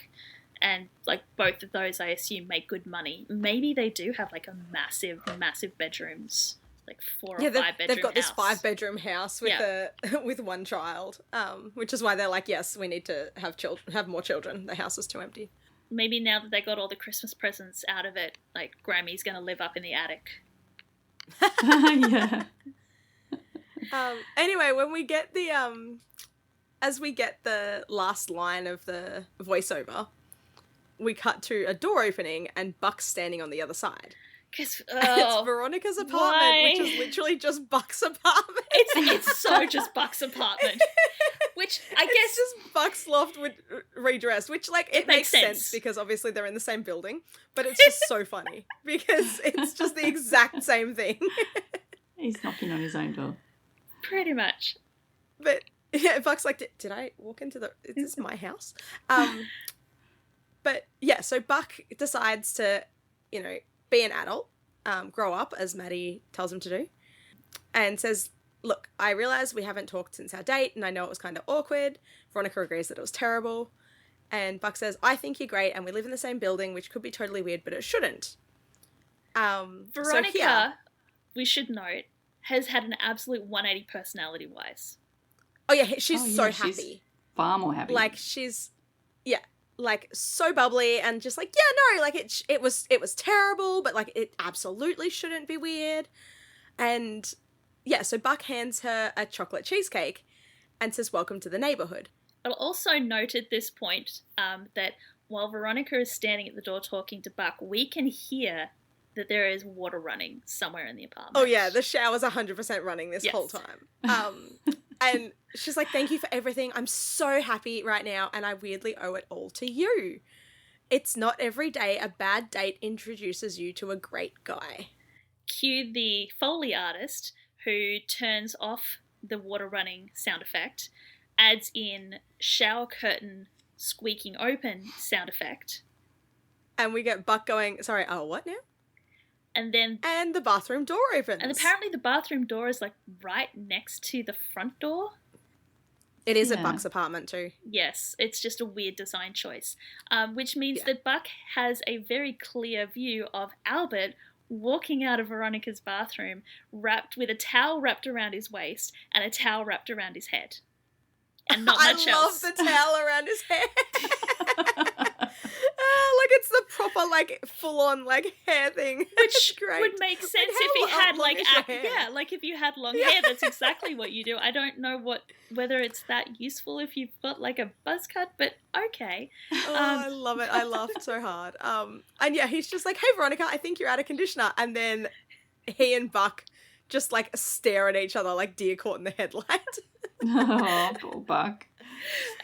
And, like, both of those, I assume, make good money. Maybe they do have, like, a massive, massive bedrooms. Like, 4 or 5 bedroom house. They've got this 5-bedroom house with with 1 child, which is why they're like, yes, we need to have more children. The house is too empty. Maybe now that they got all the Christmas presents out of it, like, Grammy's going to live up in the attic. Yeah. Anyway, when we get as we get the last line of the voiceover, we cut to a door opening and Buck's standing on the other side. It's Veronica's apartment, which is literally just Buck's apartment. It's so just Buck's apartment. Which I guess it's just Buck's loft with redressed, which, like, it makes sense because obviously they're in the same building, but it's just so funny because it's just the exact same thing. He's knocking on his own door. Pretty much. But yeah, Buck's like, did I walk into is this my house? But yeah, so Buck decides to, be an adult, grow up, as Maddie tells him to do, and says, look, I realise we haven't talked since our date, and I know it was kind of awkward. Veronica agrees that it was terrible. And Buck says, I think you're great, and we live in the same building, which could be totally weird, but it shouldn't. Veronica, we should note, has had an absolute 180 personality-wise. Oh, yeah, she's so happy. She's far more happy. Like, like, so bubbly and just like, yeah, no, like, it was terrible, but, like, it absolutely shouldn't be weird. And, yeah, so Buck hands her a chocolate cheesecake and says, welcome to the neighborhood. I'll also note at this point that while Veronica is standing at the door talking to Buck, we can hear that there is water running somewhere in the apartment. Oh, yeah, the shower's 100% running this whole time. And she's like, thank you for everything. I'm so happy right now, and I weirdly owe it all to you. It's not every day a bad date introduces you to a great guy. Cue the Foley artist who turns off the water running sound effect, adds in shower curtain squeaking open sound effect. And we get Buck going, sorry, oh, what now? And the bathroom door opens. And apparently the bathroom door is, like, right next to the front door. It is at Buck's apartment too. Yes, it's just a weird design choice. Which means that Buck has a very clear view of Albert walking out of Veronica's bathroom wrapped with a towel wrapped around his waist and a towel wrapped around his head. And not much else. I love the towel around his head. Like it's the proper, like, full-on, like, hair thing. Which great. would make sense if he had, like, like if you had long hair, that's exactly what you do. I don't know whether it's that useful if you've got, like, a buzz cut, but okay. I love it. I laughed so hard. And yeah, he's just like, hey, Veronica, I think you're out of conditioner. And then he and Buck just, like, stare at each other like deer caught in the headlight. Oh, poor Buck.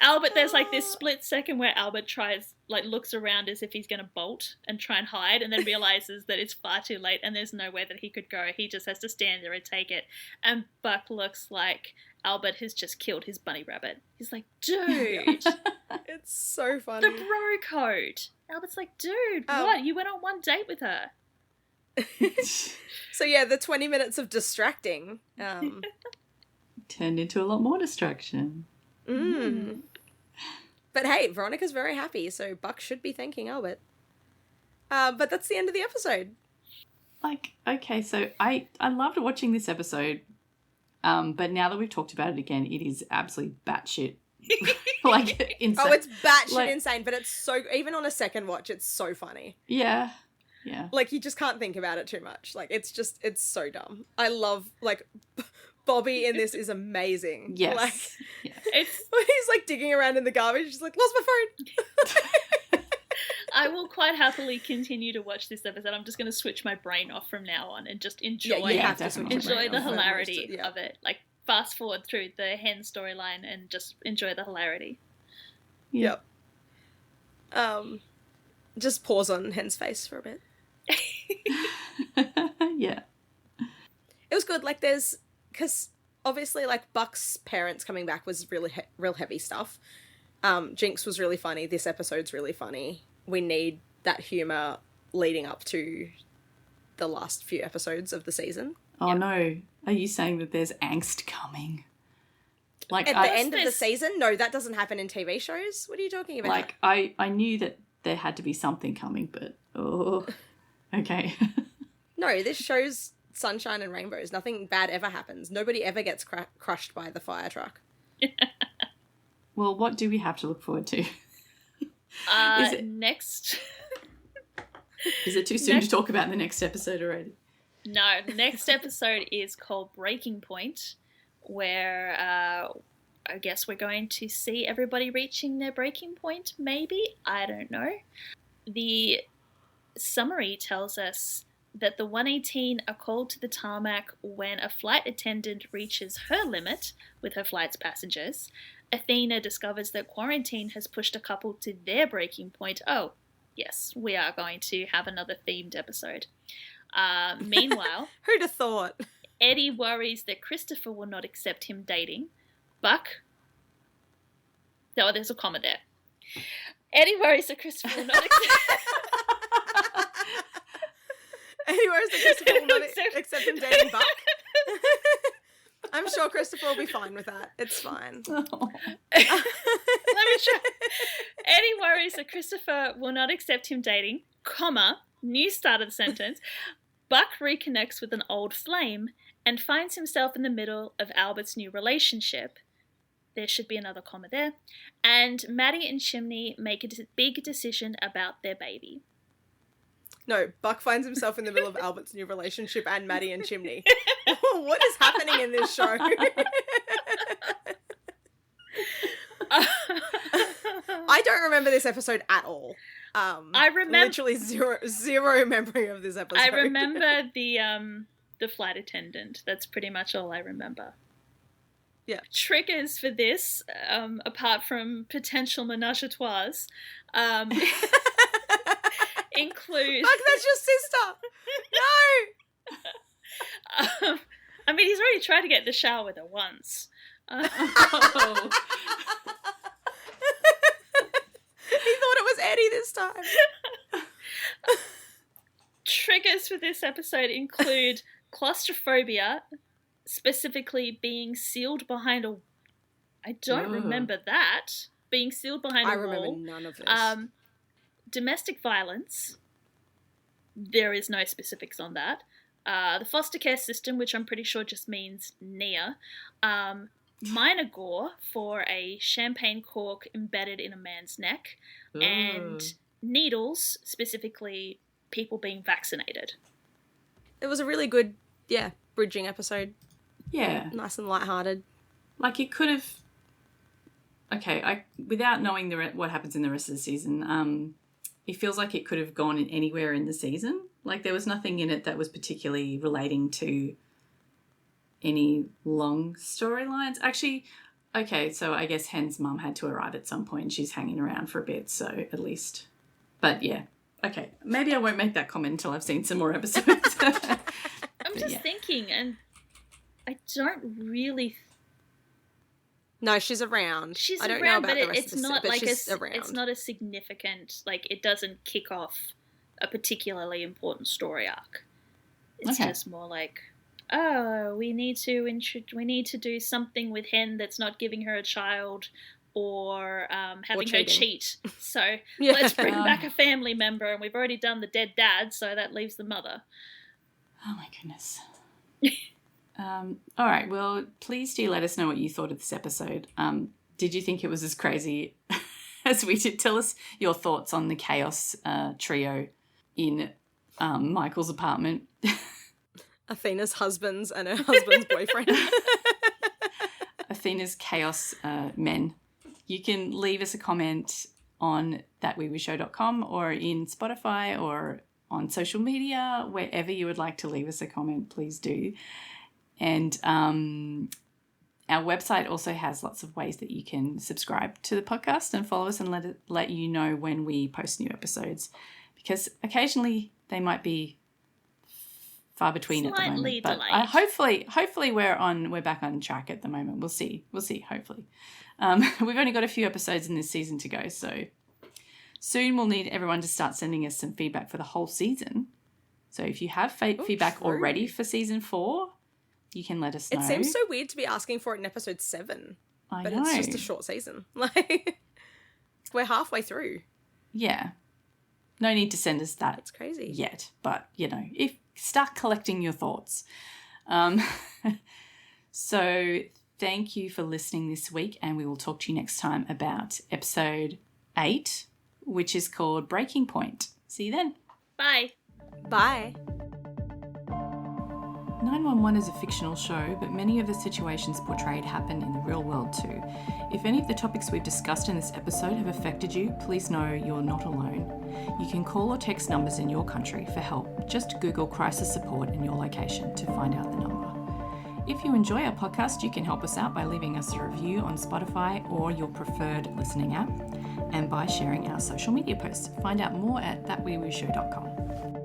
Albert, there's like this split second where Albert looks around as if he's going to bolt and try and hide, and then realizes that it's far too late and there's nowhere that he could go. He just has to stand there and take it. And Buck looks like Albert has just killed his bunny rabbit. He's like, dude. It's so funny. The bro code. Albert's like, dude, what? You went on one date with her. So yeah, the 20 minutes of distracting turned into a lot more distraction. But hey, Veronica's very happy, so Buck should be thanking Albert. But that's the end of the episode. Like, okay, so I loved watching this episode, but now that we've talked about it again, it is absolutely batshit. Like, insane. Oh, it's batshit insane, but it's so, even on a second watch, it's so funny. Yeah. Like, you just can't think about it too much. Like, it's so dumb. I love, like, Bobby in this is amazing. Yes. Like, It's he's like digging around in the garbage. He's like, lost my phone. I will quite happily continue to watch this episode. I'm just going to switch my brain off from now on and just enjoy the hilarity of it. Like, fast forward through the hen storyline and just enjoy the hilarity. Yep. Just pause on Hen's face for a bit. Yeah. It was good. Like, because obviously, like, Buck's parents coming back was really real heavy stuff. Jinx was really funny. This episode's really funny. We need that humour leading up to the last few episodes of the season. Oh, no. Are you saying that there's angst coming? Like, at the end of the season? No, that doesn't happen in TV shows. What are you talking about? Like, I knew that there had to be something coming, but, okay. No, this show's sunshine and rainbows. Nothing bad ever happens. Nobody ever gets crushed by the fire truck. Well, what do we have to look forward to? Next. Is it too soon to talk about the next episode already? No, the next episode is called Breaking Point, where I guess we're going to see everybody reaching their breaking point, maybe? I don't know. The summary tells us that the 118 are called to the tarmac when a flight attendant reaches her limit with her flight's passengers. Athena discovers that quarantine has pushed a couple to their breaking point. Oh, yes, we are going to have another themed episode. Meanwhile, who'd have thought? Eddie worries that Christopher will not accept him dating. Buck. No, there's a comma there. Eddie worries that Christopher will not accept. Eddie worries that Christopher will not accept him dating Buck. I'm sure Christopher will be fine with that. It's fine. Oh. Let me try. Eddie worries that Christopher will not accept him dating, comma, new start of the sentence. Buck reconnects with an old flame and finds himself in the middle of Albert's new relationship. There should be another comma there. And Maddie and Chimney make a big decision about their baby. No, Buck finds himself in the middle of Albert's new relationship and Maddie and Chimney. What is happening in this show? I don't remember this episode at all. I remember literally zero memory of this episode. I remember the flight attendant. That's pretty much all I remember. Yeah. Triggers for this, apart from potential menage a trois, include. Fuck, that's your sister. No. I mean, he's already tried to get in the shower with her once. He thought it was Eddie this time. Triggers for this episode include claustrophobia, specifically being sealed behind a... I don't remember that. Being sealed behind a wall. I remember none of this. Domestic violence, there is no specifics on that. The foster care system, which I'm pretty sure just means near. Minor gore for a champagne cork embedded in a man's neck. Ooh. And needles, specifically people being vaccinated. It was a really good, bridging episode. Yeah. Nice and lighthearted. Like it could have... Okay, without knowing what happens in the rest of the season, it feels like it could have gone anywhere in the season. Like there was nothing in it that was particularly relating to any long storylines. Actually, okay, so I guess Hen's mum had to arrive at some point. She's hanging around for a bit, so at least. But yeah, okay. Maybe I won't make that comment until I've seen some more episodes. I'm just thinking, and I don't really... No, she's around. She's I don't around, know about but the rest it's of the not but like she's around. it's not a significant, like it doesn't kick off a particularly important story arc. It's just more like, oh, we need to do something with Hen that's not giving her a child or having her cheat. So let's bring back a family member, and we've already done the dead dad, so that leaves the mother. Oh my goodness. All right, well, please do let us know what you thought of this episode. Did you think it was as crazy as we did? Tell us your thoughts on the chaos trio in Michael's apartment. Athena's husbands and her husband's boyfriend. Athena's chaos men. You can leave us a comment on thatweewoo.com or in Spotify or on social media, wherever you would like to leave us a comment, please do. And our website also has lots of ways that you can subscribe to the podcast and follow us and let you know when we post new episodes, because occasionally they might be far between at the moment. But hopefully we're back on track at the moment. We'll see. Hopefully, we've only got a few episodes in this season to go, so soon we'll need everyone to start sending us some feedback for the whole season. So if you have feedback already for season 4. You can let us know. It seems so weird to be asking for it in episode 7. But it's just a short season. Like, we're halfway through. Yeah. No need to send us that. That's crazy. Yet. But, if start collecting your thoughts. So thank you for listening this week, and we will talk to you next time about episode 8, which is called Breaking Point. See you then. Bye. Bye. 911 is a fictional show, but many of the situations portrayed happen in the real world too. If any of the topics we've discussed in this episode have affected you, please know you're not alone. You can call or text numbers in your country for help. Just Google crisis support in your location to find out the number. If you enjoy our podcast, you can help us out by leaving us a review on Spotify or your preferred listening app, and by sharing our social media posts. Find out more at thatweewooshow.com.